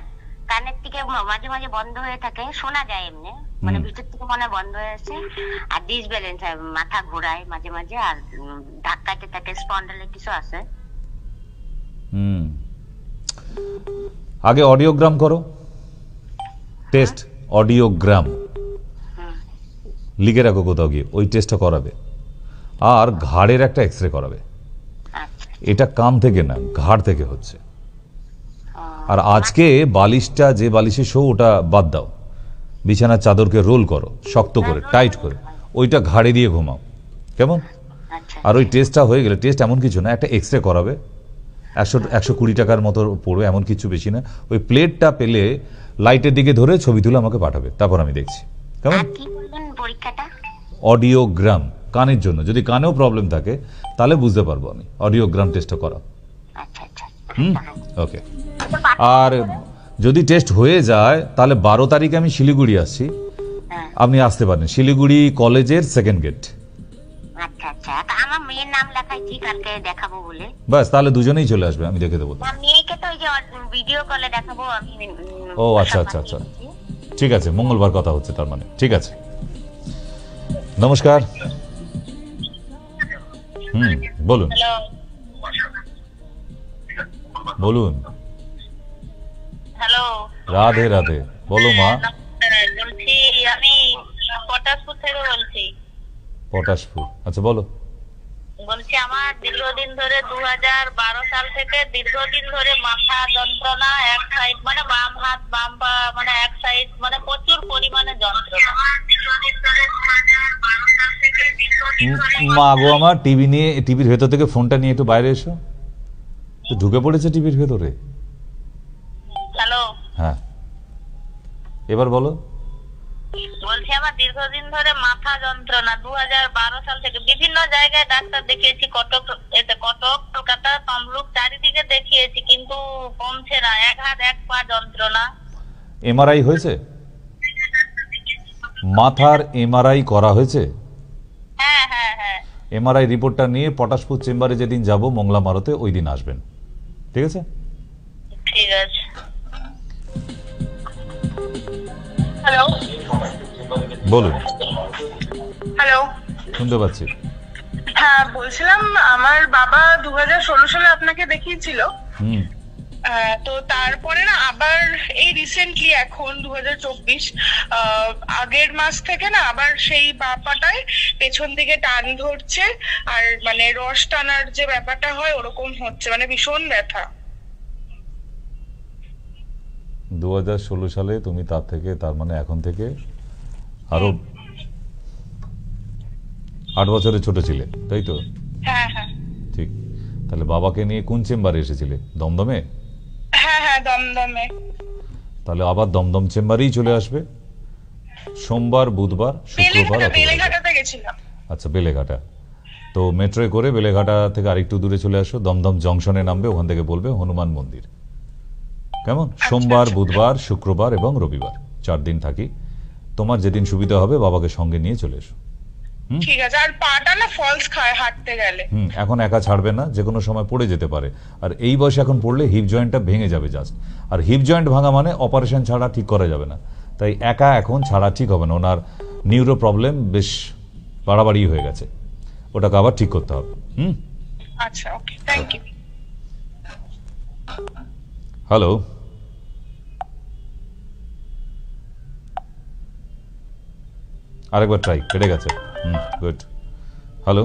কানের থেকে মাঝে মাঝে বন্ধ হয়ে থাকে, শোনা যায় এমনি, মানে ভিতর থেকে মনে বন্ধ হয়ে আছে। আর ডিসব্যালেন্স হয়, মাথা ঘোরায় মাঝে মাঝে, আর ধাক্কাতে থাকে, স্পন্ডাইলিটিসও আছে। আগে অডিওগ্রাম করো, টেস্ট অডিওগ্রাম লিখে রাখো কোথাও গিয়ে, ওই টেস্টটা করাবে। আর ঘাড়ের একটা এক্সরে করাবে। এটা কান থেকে না, ঘাড় থেকে হচ্ছে। আর আজকে বালিশটা, যে বালিশে শো, ওটা বাদ দাও, বিছানার চাদরকে রোল করো শক্ত করে, টাইট করে, ওইটা ঘাড়ে দিয়ে ঘুমাও, কেমন? আর ওই টেস্টটা হয়ে গেলে, টেস্ট এমন কিছু না, একটা এক্স রে করাবে, 120 টাকার মতো পড়বে, এমন কিছু বেশি না। ওই প্লেটটা পেলে লাইটের দিকে ধরে ছবি তুলে আমাকে পাঠাবে, তারপর আমি দেখছি, কেমন? অডিওগ্রাম, কানের জন্য। যদি কানেও প্রবলেম থাকে তাহলে বুঝতে পারবো আমি, অডিওগ্রাম টেস্টটা করা। ওকে। আর যদি টেস্ট হয়ে যায় তাহলে 12 তারিখে আমি শিলিগুড়ি আসছি, আপনি আসতে পারেন। শিলিগুড়ি কলেজের 2nd গেট। বাস, তাহলে দুজনেই চলে আসবে, আমি দেখে দেবো। ও আচ্ছা আচ্ছা আচ্ছা, ঠিক আছে, মঙ্গলবার কথা হচ্ছে তার মানে, ঠিক আছে। নমস্কার। বলুন বলুন। হ্যালো, রাধে রাধে, বলো মা। বলছি আমি পটাশপুর থেকে বলছি। পটাশপুর, আচ্ছা বলো। বলছি আমার দীর্ঘদিন ধরে 2012 সাল থেকে দীর্ঘদিন ধরে মাথা যন্ত্রণা, এক সাইড মানে বাম হাত বাম পা মানে এক সাইড মানে প্রচুর পরিমাণে যন্ত্রণা। মা গো আমার, টিভি নিয়ে, টিভির ভেতর থেকে ফোনটা নিয়ে একটু বাইরে এসো, ঢুকে পড়েছে টিভির ভেতরে। হ্যালো, হ্যাঁ এবার বলো। বলছি আমার দীর্ঘদিন ধরে মাথা যন্ত্রণা, 2012 সাল থেকে বিভিন্ন জায়গায় ডাক্তার দেখিয়েছি, কটক, কলকাতা, তমলুক, চারিদিকে দেখিয়েছি, কিন্তু কমছে না। এক হাত এক পা যন্ত্রণা। এমআরআই হয়েছে? মাথার এমআরআই করা হয়েছে? হ্যাঁ হ্যাঁ হ্যাঁ। এমআরআই রিপোর্টটা নিয়ে পটাশপুর চেম্বারে যেদিন যাব মংলা মারতে, ওই দিন আসবেন, ঠিক আছে? ঠিক আছে। হ্যালো, বলুন। হ্যালো, শুনতে পাচ্ছি। হ্যাঁ বলছিলাম আমার বাবা 2016 সালে আপনাকে দেখিয়েছিল, তো তারপরে না আবার এই রিসেন্টলি এখন 2024 আগের মাস থেকে না আবার সেই বাপাটায় পেছন দিকে টান ধরছে, আর মানে রস টানার যে ব্যাপারটা হয় ওরকম হচ্ছে, মানে ভীষণ ব্যথা। 2016 সালে তুমি তার মানে এখন থেকে আরো 8 বছরের ছোট ছিলে, তাই তো? হ্যাঁ হ্যাঁ ঠিক। তাহলে বাবাকে নিয়ে কোন চেম্বারে এসেছিলে? দমদমে? হ্যাঁ হ্যাঁ দমদমে। তাহলে আবার দমদম চেম্বারেই চলে আসবে সোমবার, বুধবার, শুক্রবার। বেলেঘাটাতে গেছিলাম। আচ্ছা, বেলেঘাটা। তো মেট্রোয় করে বেলেঘাটা থেকে আরেকটু দূরে চলে আসো, দমদম জংশনে নামবে, ওখান থেকে বলবে হনুমান মন্দির, কেমন? সোমবার, বুধবার, শুক্রবার এবং রবিবার, 4 দিন থাকি। তোমার যেদিন সুবিধা হবে বাবাকে সঙ্গে নিয়ে চলে এসো। ঠিক আছে। আর পাটা না ফলস খায় হাঁটতে গেলে। এখন একা ছাড়বে না, যে কোনো সময় পড়ে যেতে পারে। আর এই বয়সে এখন পড়লে হিপ জয়েন্টটা ভেঙে যাবে জাস্ট। আর হিপ জয়েন্ট ভাঙা মানে অপারেশন ছাড়া ঠিক করা যাবে না, তাই একা এখন ছাড়া ঠিক হবে না। ওনার নিউরো প্রবলেম বেশ বাড়াবাড়ি হয়ে গেছে, ওটাকে আবার ঠিক করতে হবে। আচ্ছা, ওকে, থ্যাংক ইউ। হ্যালো, আরেকবার ট্রাই, কেটে গেছে। গুড। হ্যালো।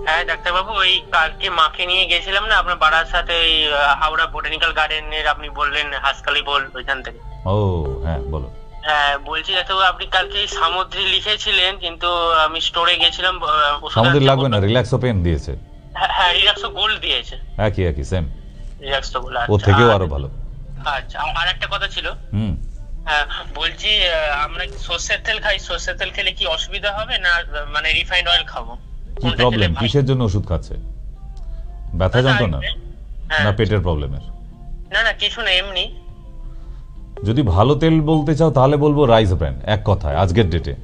হ্যাঁ ডাক্তারবাবু, ওই কালকে মাকে নিয়ে গেছিলাম না আপনার বাড়ার সাথে, ওই হাওড়া বোটানিক্যাল গার্ডেনের, আপনি বললেন হাসকালি বল, ওইখান থেকে। ও হ্যাঁ, বলো। হ্যাঁ বলছি ডাক্তারবাবু, আপনি কালকে সামুদ্রি লিখেছিলেন, কিন্তু আমি স্টোরে গেছিলাম। সামুদ্রি লাগবে না, রিল্যাক্সো পেন দিয়েছে। হ্যাঁ, রিল্যাক্সো গোল্ড দিয়েছে। একই সেম, রিল্যাক্সো গোল্ড। ও থেকেও আরো ভালো। আচ্ছা, আর একটা কথা ছিল। হ্যাঁ বলছি, আমরা সর্ষের তেল খাই, সর্ষের তেল খেলে কি অসুবিধা হবে না মানে রিফাইন্ড অয়েল খাবো? কি প্রবলেম? কিসের জন্য ওষুধ খাচ্ছে? ব্যথা যন্ত্রণা না পেটের প্রবলেমের? না না, কিছু না, এমনি। যদি ভালো তেল বলতে চাও তাহলে বলবো রাইস ব্র্যান্ড, এক কথায় আজকের ডেটে।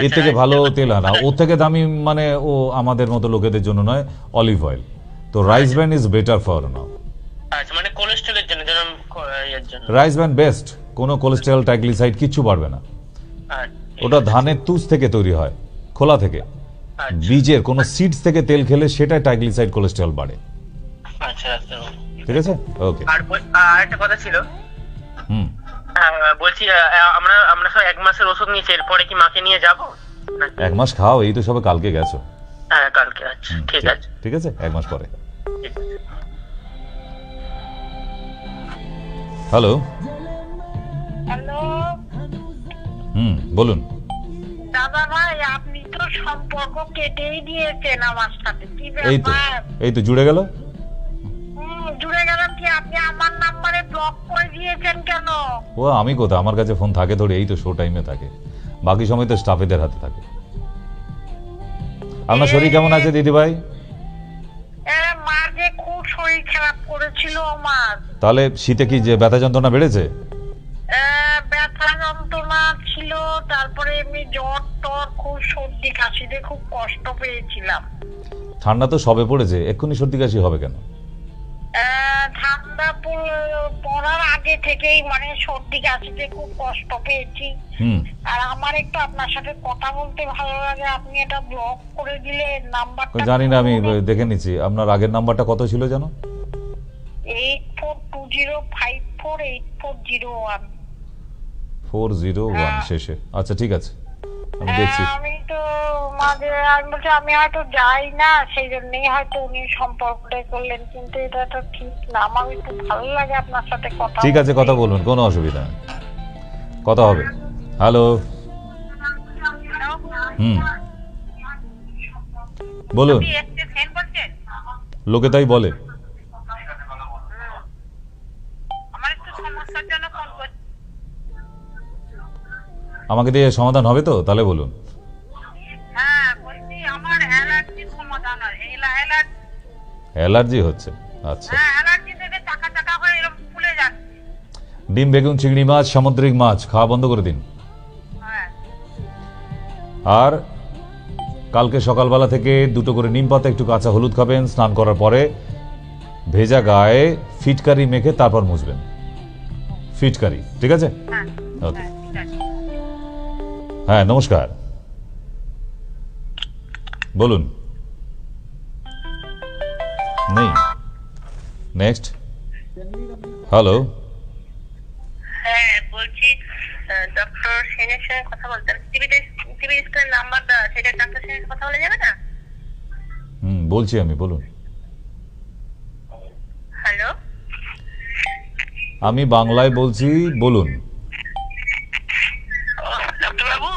এর থেকে ভালো তেল আনা, ওর থেকে দামি মানে ও আমাদের মতো লোকেদের জন্য নয়, অলিভ অয়েল। তো rice brand is better for now. আচ্ছা, মানে কোলেস্টেরলের জন্য, এর জন্য রাইস ব্র্যান্ড বেস্ট। কোনো কোলেস্টেরল, ট্রাইগ্লিসাইড কিচ্ছু বাড়বে না। ওটা ধানের তুষ থেকে তৈরি হয়, খোলা থেকে, বীজের কোনো সিডস থেকে তেল খেলে সেটা ট্রাইগ্লিসাইড, কোলেস্টেরল বাড়ে। আচ্ছা আচ্ছা, ঠিক আছে, ওকে। আর একটা কথা ছিল। বলছি আমরা সব 1 মাসের ওষুধ নিয়েছি, এরপরে কি মাকে নিয়ে যাব? 1 মাস খাও, এই তো সবে কালকে গেছো। হ্যাঁ কালকে। আচ্ছা ঠিক আছে, ঠিক আছে, 1 মাস পরে। ঠিক আছে। হ্যালো। হ্যালো, বলুন। দাদা ভাই, আপনি তো সম্পর্ক কেটেই দিয়েছেন আমার সাথে, কি এই ব্যাপার? তো জুড়ে গেল। জুড়ে গেল কি? আপনি আমার নাম্বারে ব্লক করে দিয়েছেন কেন? ও আমি কোথায়, আমার কাছে ফোন থাকে ধরে, এই তো শো টাইমে থাকে, বাকি সময় তো স্টাফেদের হাতে থাকে। আপনার শরীর কেমন আছে দিদি ভাই? মা যে খুব শরীর খারাপ করেছিল আমার। তাহলে শীতে কি যে ব্যথা যন্ত্রণা বেড়েছে? ব্যথা যন্ত্রণা ছিল, তারপরে এমনি জ্বর টর, খুব সর্দি কাশিতে খুব কষ্ট পেয়েছিলাম। ঠান্ডা তো সবে পড়েছে, এক্ষুনি সর্দি কাশি হবে কেন? ঠান্ডা পড়ার আগে থেকেই মানে সর্দি কাশিতে খুব কষ্ট পেয়েছি। আর আমার একটু আপনার সাথে কথা বলতে ভালো লাগে, আপনি এটা ব্লক করে দিলে নাম্বারটা। জানি না, আমি দেখে নিচ্ছি। আপনার আগের নাম্বারটা কত ছিল জানো? 8420548401 401 শেষে। আচ্ছা ঠিক আছে, আমি দেখছি। আমি তো মাঝে আমি হয়তো যাই না, সেই জন্যই হয়তো উনি সম্পর্কটা করলেন, কিন্তু এটা তো ঠিক না। আমার একটু ভালো লাগে আপনার সাথে কথা। ঠিক আছে, কথা বলুন, কোনো অসুবিধা নেই, কথা হবে। হ্যালো। বলুন। লোকে তাই বলে। আমাকে দিয়ে সমাধান হবে তো? তাহলে বলুন। অ্যালার্জি হচ্ছে? আচ্ছা। ডিম, বেগুন, চিংড়ি মাছ, সামুদ্রিক মাছ খাওয়া বন্ধ করে দিন। আর কালকে সকালবেলা থেকে 2টো করে নিম পাতা, একটু কাঁচা হলুদ খাবেন। স্নান করার পরে ভেজা গায়ে ফিটকারি মেখে তারপর মুছবেন। ফিটকারি, ঠিক আছে? ওকে। হ্যাঁ, নমস্কার, বলুন। নেই। নেক্সট। হ্যালো। হ্যাঁ, বলছি ডক্টর সেনের সঙ্গে কথা বলতেন। টিভি স্ক্রিনের নাম্বার দেওয়া, সেটা ডক্টর সেনের কথা বলা যাবে না? বলছি আমি, বলুন। হ্যালো, আমি বাংলায় বলছি, বলুন। ডক্টর বাবু,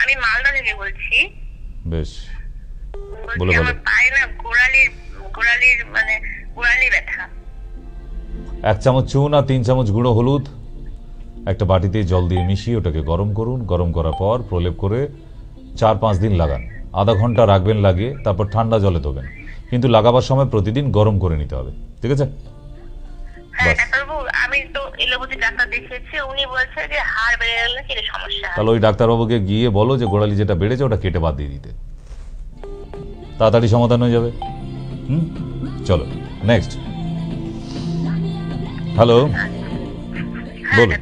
আমি মালদা থেকে বলছি। বেশ, বলে বলো। আমার পায়ে না গোড়ালি ব্যথা। 1 চামচ চুন আর 3 চামচ গুঁড়ো হলুদ একটা বাটিতে জল দিয়ে মিশিয়ে ওটাকে গরম করুন। গরম করার পর প্রলেপ করে 4-5 দিন লাগান। আধা ঘন্টা রাখবেন লাগিয়ে, তারপর ঠান্ডা জলে ধোবেন। কিন্তু লাগাবার সময় প্রতিদিন গরম করে নিতে হবে, ঠিক আছে? আমি তো এলোপ্যাথি ডাক্তার দেখিয়েছি, উনি বলছে যে হাড় বেড়ে গেলে কি সমস্যা। তাহলে ওই ডাক্তারবাবুকে গিয়ে বলো যে গোড়ালি যেটা বেড়েছে ওটা কেটে বাদ দিয়ে দিতে, তাড়াতাড়ি সমাধান হয়ে যাবে। চলো নেক্সট। হ্যালো, বলুন।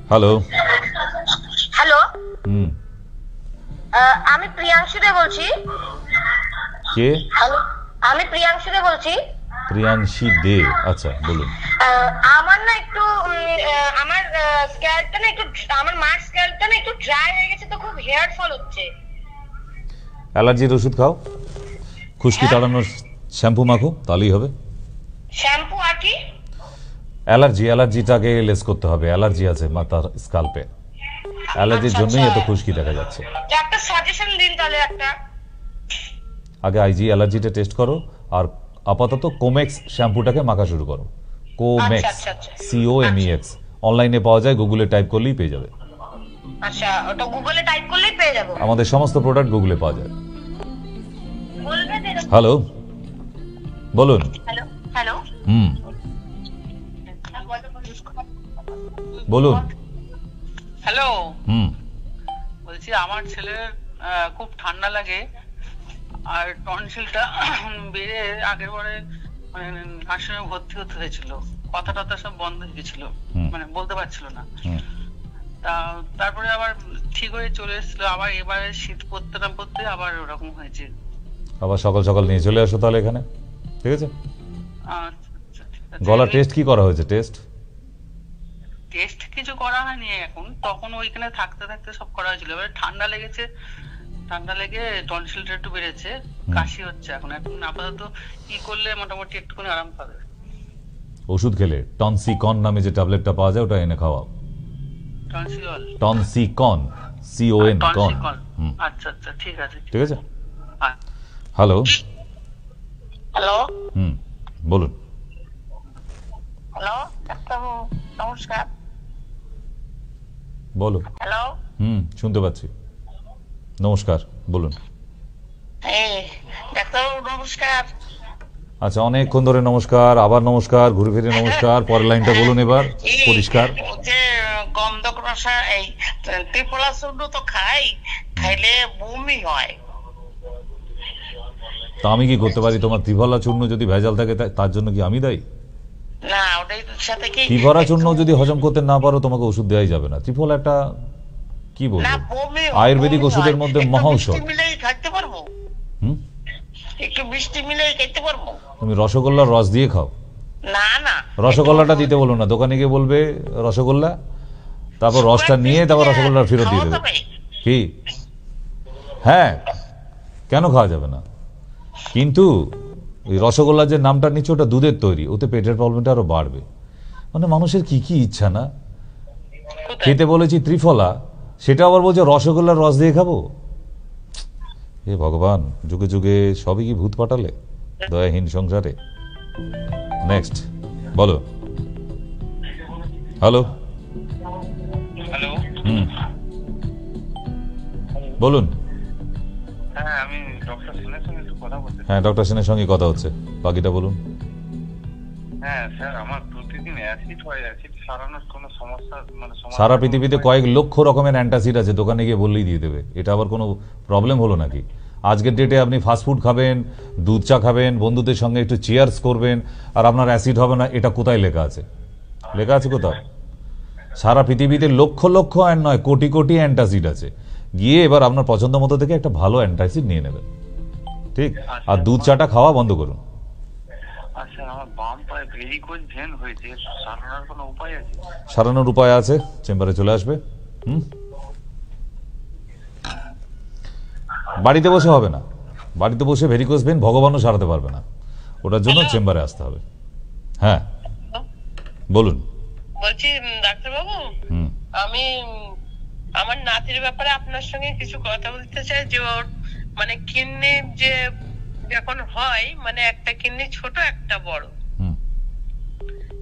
হ্যালো। হ্যালো, হুম, আমি প্রিয়াংশু দে বলছি। কে? হ্যালো, আমি প্রিয়াংশু দে বলছি। প্রিয়াংশী দে, আচ্ছা বলুন। আমার না একটু আমার স্ক্যাল্পটা না একটু, আমার মার স্ক্যাল্পটা না একটু ড্রাই হয়ে গেছে, তো খুব হেয়ার ফল হচ্ছে। অ্যালার্জির ওষুধ খাও, খুশকি তাড়ানোর শ্যাম্পু মাখো, তাহলেই হবে। শ্যাম্পু আর কি? অ্যালার্জিটাকে লেস করতে হবে। অ্যালার্জি আছে মাথার স্কাল্পে, অ্যালার্জির জন্যই এত খুশকি দেখা যাচ্ছে। একটা সাজেশন দিন তাহলে একটা। আগে আইজি অ্যালার্জিটা টেস্ট করো, আর আপাতত কোমেক্স শ্যাম্পুটাকে মাখা শুরু করো। কোমেক্স, COMEX অনলাইনে পাওয়া যায়, গুগলে টাইপ করলেই পেয়ে যাবে। আচ্ছা, ওটা গুগলে টাইপ করলেই পেয়ে যাব। আমাদের সমস্ত প্রোডাক্ট গুগলে পাওয়া যায়। হ্যালো, বলুন। হ্যালো, বলুন। হ্যালো, বলছি আমার ছেলের খুব ঠান্ডা লাগে আর টনসিলটা বেড়ে আগের বারে মানে নার্সিংহোমে ভর্তি হতে হয়েছিল। কথা টথা সব বন্ধ হয়ে গেছিল, মানে বলতে পারছিল না। তারপরে আবার ঠিক হয়ে চলে এসেছিল, আবার এবারে শীত পড়তে না পড়তে আবার ওরকম হয়েছে। আবার সকাল সকাল নিয়ে চলে আসো তাহলে এখানে, ঠিক আছে? গলা টেস্ট কি করা হয়েছে? টেস্ট কিছু করা হয়নি এখন, তখন ওইখানে থাকতে থাকতে সব করা হয়েছিল। এবারে ঠান্ডা লেগেছে, ঠান্ডা লেগে টনসিলটা একটু বেড়েছে, কাশি হচ্ছে এখন আপাতত কি করলে মোটামুটি একটুখানি আরাম পাবে? ওষুধ খেলে টনসিকন নামে যে ট্যাবলেটটা পাওয়া যায় ওটা এনে খাওয়াও। টনসিকন, CON কন। আচ্ছা আচ্ছা ঠিক আছে ঠিক আছে। হ্যালো হ্যালো, বলুন। হ্যালো ডাক্তারবাবু, নমস্কার। বলো। হ্যালো। শুনতে পাচ্ছি। নমস্কার, বলুন। ডাক্তারবাবু নমস্কার। আচ্ছা, অনেকক্ষণ ধরে নমস্কার, আবার নমস্কার, ঘুরে ফিরে নমস্কার, পরের লাইনটা বলুন এবার পরিষ্কার। যে গন্ধক রসা এই ত্রিফলা চূর্ণ তো খাইলে বমি হয়, তা আমি কি করতে পারি? তোমার ত্রিফলা চূর্ণ যদি ভেজাল থাকে তার জন্য কি আমি দায়ী? না, ওটাই সাথে কি ত্রিফলা চূর্ণ যদি হজম করতে না পারো তোমাকে ওষুধ দেওয়াই যাবে না। ত্রিফলা একটা কি বলবো, আয়ুর্বেদিক ওষুধের মধ্যে মহা ঔষধ। খাইতে পারবো? একটু মিষ্টি মিলাই খেতে পারবো? তুমি রসগোল্লার রস দিয়ে খাও। না না, রসগোল্লাটা দিতে বলো না, দোকানে গিয়ে বলবে রসগোল্লা, তারপর রসটা নিয়ে তারপর রসগোল্লা ফেরত দিয়ে দেবে। কি? হ্যাঁ, কেন খাওয়া যাবে না? কিন্তু ওই রসগোল্লা যে নামটা নিচ্ছে ওটা দুধের তৈরি, ওতে পেটের প্রবলেমটা আরো বাড়বে। মানে মানুষের কি কি ইচ্ছা না। খেতে বলেছি ত্রিফলা, সেটা আবার বলছে রসগোল্লার রস দিয়ে খাবো। হে ভগবান, যুগে যুগে সবই কি ভূত পাঠালে দয়াহীন সংসারে। নেক্সট বলো। হ্যালো। হ্যালো। বলুন। হ্যাঁ, আমি ডক্টর সেনের সঙ্গে একটু কথা বলতে। হ্যাঁ, ডক্টর সেনের সঙ্গে কথা হচ্ছে, বাকিটা বলুন। হ্যাঁ স্যার, আমার প্রতিদিন অ্যাসিড হয়, অ্যাসিড সারানোর কোনো সমস্যা সারা পৃথিবীতে কয়েক লক্ষ রকমের অ্যান্টাসিড আছে, দোকানে গিয়ে বললেই দিয়ে দেবে। এটা আবার কোনো প্রবলেম হলো নাকি? আজকের ডেটে আপনি ফাস্টফুড খাবেন, দুধ চা খাবেন, বন্ধুদের সঙ্গে একটু চিয়ার্স করবেন, আর আপনার অ্যাসিড হবে না, এটা কোথায় লেখা আছে? লেখা আছে কোথাও? সারা পৃথিবীতে লক্ষ লক্ষ আর নয় কোটি কোটি অ্যান্টাসিড আছে। গিয়ে এবার আপনার পছন্দ মতো থেকে একটা ভালো অ্যান্টাসিড নিয়ে নেবেন, ঠিক? আর দুধ চাটা খাওয়া বন্ধ করুন। আচ্ছা, আমার বাম পায়ে ভেরিকোজ ভেন হয়েছে, সারানোর কোনো উপায় আছে? সারানোর উপায় আছে, চেম্বারে চলে আসবে। বাড়িতে বসে হবে না, বাড়িতে বসে ভেরিকোজ ভেন ভগবানও সারাতে পারবে না, ওটার জন্য চেম্বারে আসতে হবে। হ্যাঁ বলুন। বলছি ডাক্তারবাবু, আমি আমার নাতির ব্যাপারে আপনার সঙ্গে কিছু কথা বলতে চাই। যে ওর মানে কিডনি যে যখন হয়, মানে একটা কিডনি ছোট একটা বড়,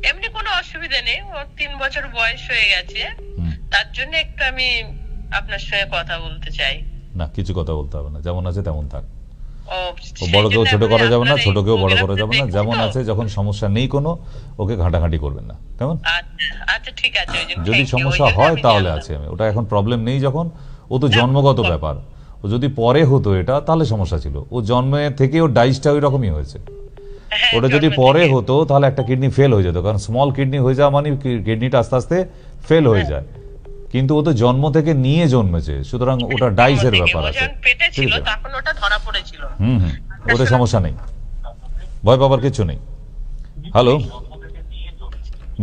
এমনি কোনো অসুবিধা নেই, ওর 3 বছর বয়স হয়ে গেছে, তার জন্য একটু আমি আপনার সঙ্গে কথা বলতে চাই। না, কিছু কথা বলতে হবে না, যেমন আছে তেমন থাক। বড়কেও ছোট করা যাবে না, ছোটকেও বড় করা যাবে না, যেমন আছে। যখন সমস্যা নেই কোনো, ওকে ঘাঁটাঘাঁটি করবেন না, কেমন? আচ্ছা ঠিক আছে। যদি সমস্যা হয় তাহলে আছে আমি, ওটা এখন প্রবলেম নেই। যখন ও তো জন্মগত ব্যাপার, ও যদি পরে হতো এটা তাহলে সমস্যা ছিল। ও জন্মে থেকে ওর ডাইসটা ওই রকমই হয়েছে। ওটা যদি পরে হতো তাহলে একটা কিডনি ফেল হয়ে যেত, কারণ স্মল কিডনি হয়ে যাওয়া মানে কিডনিটা আস্তে আস্তে ফেল হয়ে যায়। কিন্তু ও তো জন্ম থেকে নিয়ে জন্মেছে, সুতরাং ওটা ডাইসের ব্যাপার আছে। ওদের সমস্যা নেই, ভয় পাবার কিছু নেই। হ্যালো,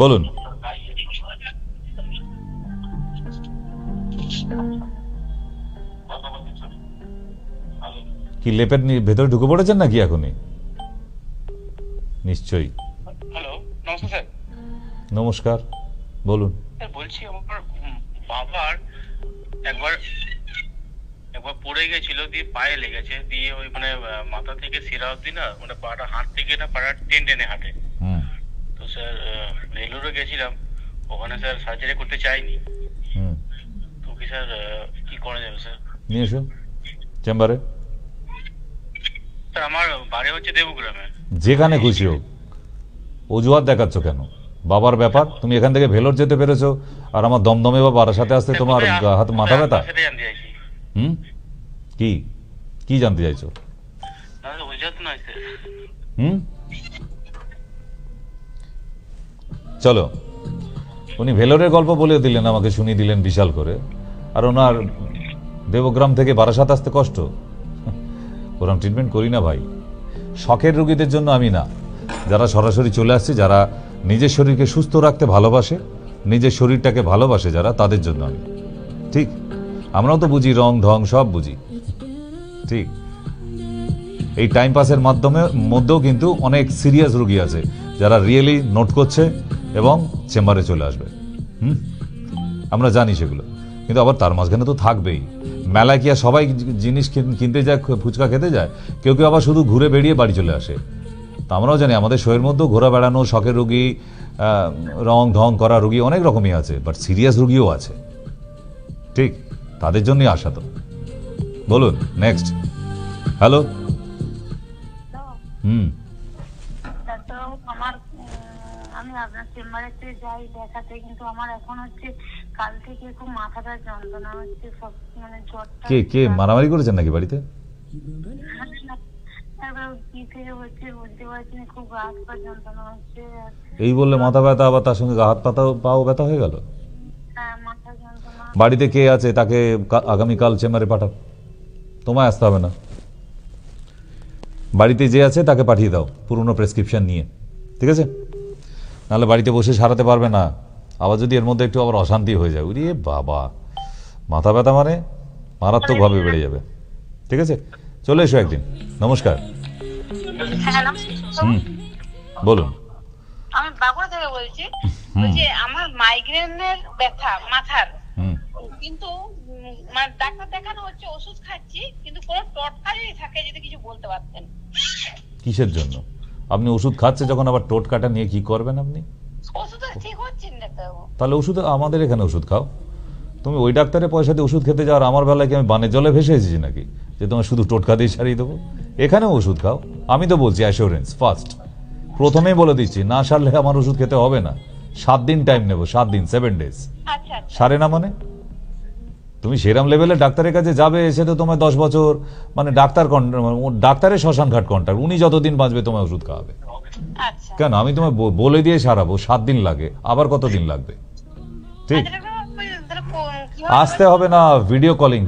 বলুন। কি লেপের ভেতরে ঢুকে পড়েছেন নাকি এখনই? নিশ্চয়ই। হ্যালো, নমস্কার স্যার। নমস্কার, বলুন। বলছি আমার বাবার একবার পড়ে গেছিল, দিয়ে পায়ে লেগেছে, দিয়ে ওই মানে মাথা থেকে শিরা অব্দি না, মানে পাটা হাত থেকে না পাটা টেনে হাঁটে। তো স্যার ভেলোরে গেছিলাম, ওখানে স্যার সার্জারি করতে চাইনি। তো কি স্যার কি করা যাবে স্যার? নিয়ে এসো চেম্বারে। স্যার আমার বাড়ি হচ্ছে দেবগ্রামে। যেখানে খুশি হোক, অজুহাত দেখাচ্ছ কেন? বাবার ব্যাপার, তুমি এখান থেকে ভেলোর যেতে পেরেছো, আর আমার দমদমে বা বারাসাতে আসতে তোমার হাত মাথা ব্যথা। কি কি জানতে চাইছো? চলো, উনি ভেলোরের গল্প বলে দিলেন, আমাকে শুনিয়ে দিলেন বিশাল করে, আর ওনার দেবগ্রাম থেকে বারাসাত আসতে কষ্ট। ওরকম ট্রিটমেন্ট করি না ভাই, শখের রোগীদের জন্য আমি না। যারা সরাসরি চলে আসছে, যারা নিজের শরীরকে সুস্থ রাখতে ভালোবাসে, নিজের শরীরটাকে ভালোবাসে যারা, তাদের জন্য আমি। ঠিক, আমরাও তো বুঝি, রং ঢং সব বুঝি, ঠিক, এই টাইম পাসের মধ্যেও কিন্তু অনেক সিরিয়াস রোগী আছে যারা রিয়েলি নোট করছে এবং চেম্বারে চলে আসবে। আমরা জানি সেগুলো, কিন্তু আবার তার মাঝখানে তো থাকবেই। মেলায় কি আর সবাই জিনিস কিনতে যায়, ফুচকা খেতে যায়? কেউ কেউ আবার শুধু ঘুরে বেরিয়ে বাড়ি চলে আসে। তা আমরাও জানি আমাদের শরীরের মধ্যেও ঘোরা বেড়ানো, শখের রোগী, রং ঢং করা রোগী অনেক রকমই আছে, বাট সিরিয়াস রোগীও আছে। ঠিক, তাদের জন্যই আসা। তো বলুন নেক্সট। হ্যালো। আমি আপনার চেম্বারে যাই দেখাতে, কিন্তু আমার এখন হচ্ছে কাল থেকে খুব মাথাটা যন্ত্রণা হচ্ছে, সব মানে জ্বরটা। কে মারামারি করেছেন নাকি বাড়িতে? এই বললে মাথা ব্যথা, আবার তার সঙ্গে হাত পাও ব্যথা হয়ে গেল। বাড়িতে কে আছে তাকে আগামীকাল চেম্বারে পাঠাও, তোমায় আসতে হবে না। বাড়িতে যে আছে তাকে পাঠিয়ে দাও পুরনো প্রেসক্রিপশন নিয়ে, ঠিক আছে? নাহলে বাড়িতে বসে সারাতে পারবে না। আবার যদি এর মধ্যে একটু আবার অশান্তি হয়ে যায়, ওরে বাবা, মাথা ব্যথা মানে মারাত্মকভাবে বেড়ে যাবে। ঠিক আছে, চলে এসো একদিন। নমস্কার। বলুন। আমি বাঁকুড়া থেকে বলছি। আমার মাইগ্রেনের ব্যথা মাথার, কিন্তু ডাক্তার দেখানো হচ্ছে, ওষুধ খাচ্ছি, কিন্তু কোনো টোটকা যদি থাকে যদি কিছু বলতে পারতেন। কিসের জন্য আপনি ওষুধ খাচ্ছে যখন আবার টোটকাটা নিয়ে কি করবেন আপনি? ওষুধ ঠিক হচ্ছে না ডাক্তারবাবু। তাহলে ওষুধ আমাদের এখানে ওষুধ খাও। তুমি ওই ডাক্তারের পয়সা দিয়ে ওষুধ খেতে যাও, আর আমার বেলায় কি আমি বানের জলে ভেসে এসেছি নাকি যে তোমার শুধু টোটকা দিয়ে সারিয়ে দেবো? এখানেও ওষুধ খাও। আমি তো বলছি অ্যাসিওরেন্স ফার্স্ট, প্রথমেই বলে দিচ্ছি, না সারলে আমার ওষুধ খেতে হবে না। 7 দিন টাইম নেবো, 7 দিন, 7 ডেজ। সারে না মানে তুমি সেরাম লেভেলে ডাক্তারের কাছে যাবে, সে তো তোমার 10 বছর মানে ডাক্তারের শ্মশান ঘাট কন্ট্রাক্ট, উনি যতদিন বাঁচবে তোমায় ওষুধ খাওয়াবে। কেন আমি তোমায় বলে দিয়ে সারাবো, 7 দিন লাগে, আবার কত দিন লাগবে? ঠিক, আসতে হবে না। Video calling.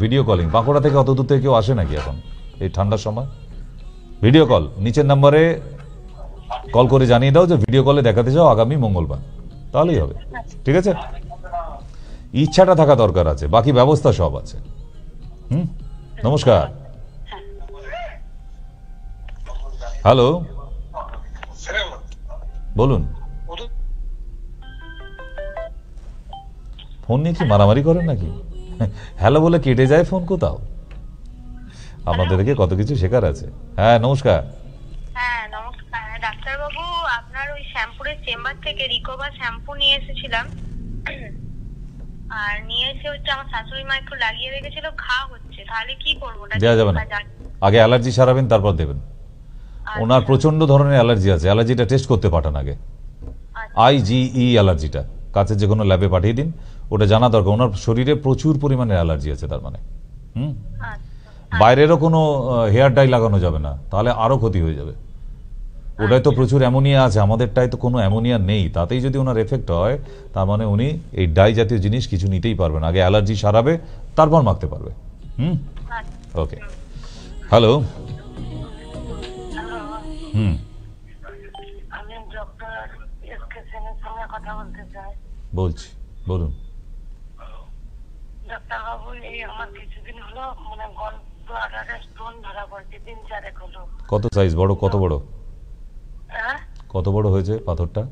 বাঁকুড়া থেকে অত দূর থেকে কেউ আসে নাকি এখন এই ঠান্ডার সময়? ভিডিও কল, নিচের নাম্বারে কল করে জানিয়ে দাও যে ভিডিও কলে দেখাতে চাও আগামী মঙ্গলবার, তাহলেই হবে। ঠিক আছে, ইচ্ছাটা থাকা দরকার আছে, বাকি ব্যবস্থা সব আছে। নমস্কার। হ্যালো, বলুন। ফোন নিয়ে কি মারামারি করেন নাকি? হ্যালো বলে কেটে যায় ফোন, কোথাও আপনাদেরকে কত কিছু শেখার আছে। হ্যাঁ নমস্কার। হ্যাঁ নমস্কার ডাক্তার বাবু, আপনার ওই শ্যাম্পুরের চেম্বার থেকে রিকভার শ্যাম্পু নিয়ে এসেছিলাম, আর নিয়ে এসে হচ্ছে আমার শাশুড়ি মা একটু লাগিয়ে রেখেছিল, ঘা হচ্ছে, তাহলে কি করবো? দেওয়া যাবে না, আগে অ্যালার্জি সারাবেন তারপর দেবেন। ওনার প্রচন্ড ধরনের অ্যালার্জি আছে, অ্যালার্জিটা টেস্ট করতে পাঠান আগে। IgE অ্যালার্জিটা কাছে যে কোনো ল্যাবে পাঠিয়ে দিন, ওটা জানা দরকার। ওনার শরীরে প্রচুর পরিমাণে অ্যালার্জি আছে, তার মানে বাইরেরও কোনো হেয়ার ডাই লাগানো যাবে না, তাহলে আরো ক্ষতি হয়ে যাবে। ওটাই তো প্রচুর অ্যামোনিয়া আছে, আমাদেরটাই তো কোনো অ্যামোনিয়া নেই। তাতেই যদি ওনার এফেক্ট হয়, তার মানে উনি এই ডাই জাতীয় জিনিস কিছু নিতেই পারবেন। আগে অ্যালার্জি সারাবে, তারপর মাখতে পারবে। ওকে। হ্যালো। আমি ডক্টর এসকে সেনের সঙ্গে কথা বলতে চাই। বলছি, বলুন। ডাক্তার বাবু, এই আমার কিছুদিন হলো মানে গলব্লাডারে স্টোন ধরা পড়ছে, 3-4 হলো। কত সাইজ? বড়? কত বড়? কত বড় হয়েছে পাথরটা?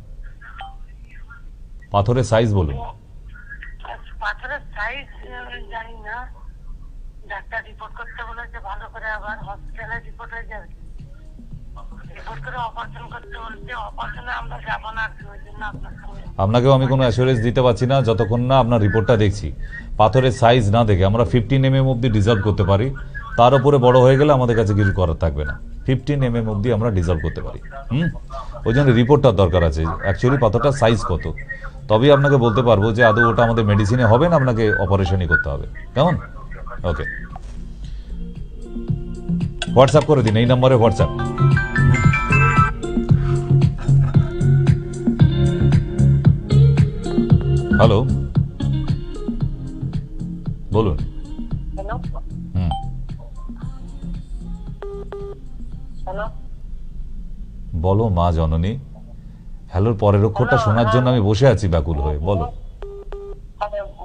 পাথরের সাইজ বলুন। পাথরের সাইজ জানি না, ডাক্তার রিপোর্ট করতে বলেছে ভালো করে, আবার হসপিটালে রিপোর্ট হয়ে যাবে, রিপোর্ট করে অপারেশন করতে বলছে। অপারেশনে আমরা যাব না, ওই জন্য আপনার সঙ্গে। আপনাকেও আমি কোনো অ্যাসুরেন্স দিতে পারছি না যতক্ষণ না আপনার রিপোর্টটা দেখছি। পাথরের সাইজ না দেখে আমরা 15 mm অবধি ডিজলভ করতে পারি, তার উপরে বড় হয়ে গেলে আমাদের কাছে কিছু করার থাকবে না। 15 mm অবধি আমরা ডিজলভ করতে পারি। ওই জন্য রিপোর্টটার দরকার আছে, অ্যাকচুয়ালি পাথরটার সাইজ কত, তবেই আপনাকে বলতে পারবো যে আদৌ ওটা আমাদের মেডিসিনে হবে না, আপনাকে অপারেশনই করতে হবে। কেমন? ওকে, হোয়াটসঅ্যাপ করে দিন, এই নম্বরে হোয়াটসঅ্যাপ। হ্যালো, বলুন। বলো মা জননী। হ্যালোর পরের অক্ষরটা শোনার জন্য আমি বসে আছি ব্যাকুল হয়ে। বলো।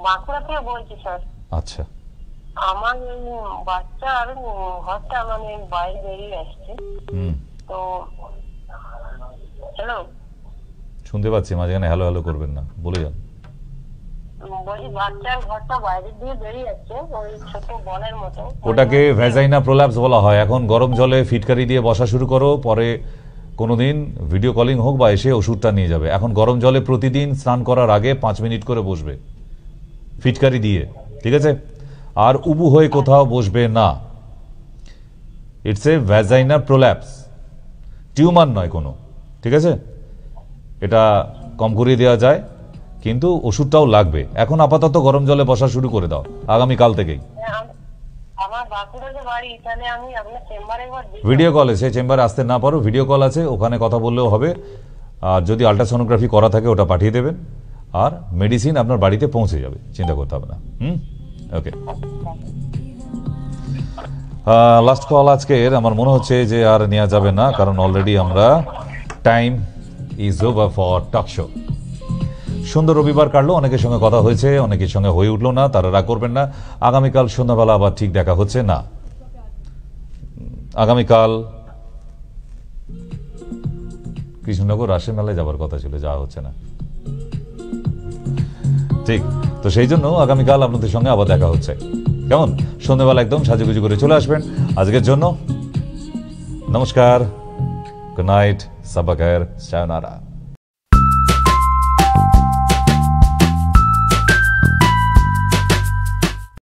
বাঁকুড়া থেকে বলছি স্যার। আচ্ছা, আমার বাচ্চা আর ঘরটা মানে বাইরে বেরিয়ে আসছে। তো হ্যালো, শুনতে পাচ্ছি, মাঝখানে হ্যালো হ্যালো করবেন না, বলে যান। বলছি বাচ্চার ঘরটা বাইরে দিয়ে বেরিয়ে যাচ্ছে, ওই ছোট বলের মতো। ওটাকে ভ্যাজাইনা প্রোল্যাপস বলা হয়। এখন গরম জলে ফিটকারি দিয়ে বসা শুরু করো, পরে কোনোদিন ভিডিও কলিং হোক বা এসে ওষুধটা নিয়ে যাবে। এখন গরম জলে প্রতিদিন স্নান করার আগে 5 মিনিট করে বসবে ফিটকারি দিয়ে, ঠিক আছে? আর উবু হয়ে কোথাও বসবে না। It's a vagina prolapse, tumour নয় কোনো, ঠিক আছে? এটা কম করিয়ে দেওয়া যায়, কিন্তু ওষুধটাও লাগবে। এখন আপাতত গরম জলে বসা শুরু করে দাও আগামীকাল থেকেই। আমার বাঁকুড়া যে বাড়ি, তাহলে আমি আপনার চেম্বারে ভিডিও কল আছে, চেম্বারে আসতে না পারো ভিডিও কল আছে, ওখানে কথা বললেও হবে। আর যদি আল্ট্রাসোনোগ্রাফি করা থাকে ওটা পাঠিয়ে দেবেন, আর মেডিসিন আপনার বাড়িতে পৌঁছে যাবে, চিন্তা করতে হবে না। ওকে, লাস্ট কল আজকের। আমার মনে হচ্ছে যে আর নেওয়া যাবে না, কারণ অলরেডি আমরা time is over for talk show. সুন্দর রবিবার কাটলো, অনেকের সঙ্গে কথা হয়েছে, অনেকের সঙ্গে হয়ে উঠলো না, তারা রাগ করবেন না। আগামীকাল সন্ধ্যাবেলা আবার ঠিক দেখা হচ্ছে না। আগামীকাল কৃষ্ণনগর রাসের মেলায় যাবার কথা ছিল, যাওয়া হচ্ছে না, ঠিক তো। সেই জন্য আগামীকাল আপনাদের সঙ্গে আবার দেখা হচ্ছে। কেমন? সন্ধ্যাবেলা একদম সাজুগুজু করে চলে আসবেন। আজকের জন্য নমস্কার, গুড নাইট, সাবা খায়ের, সায়োনারা।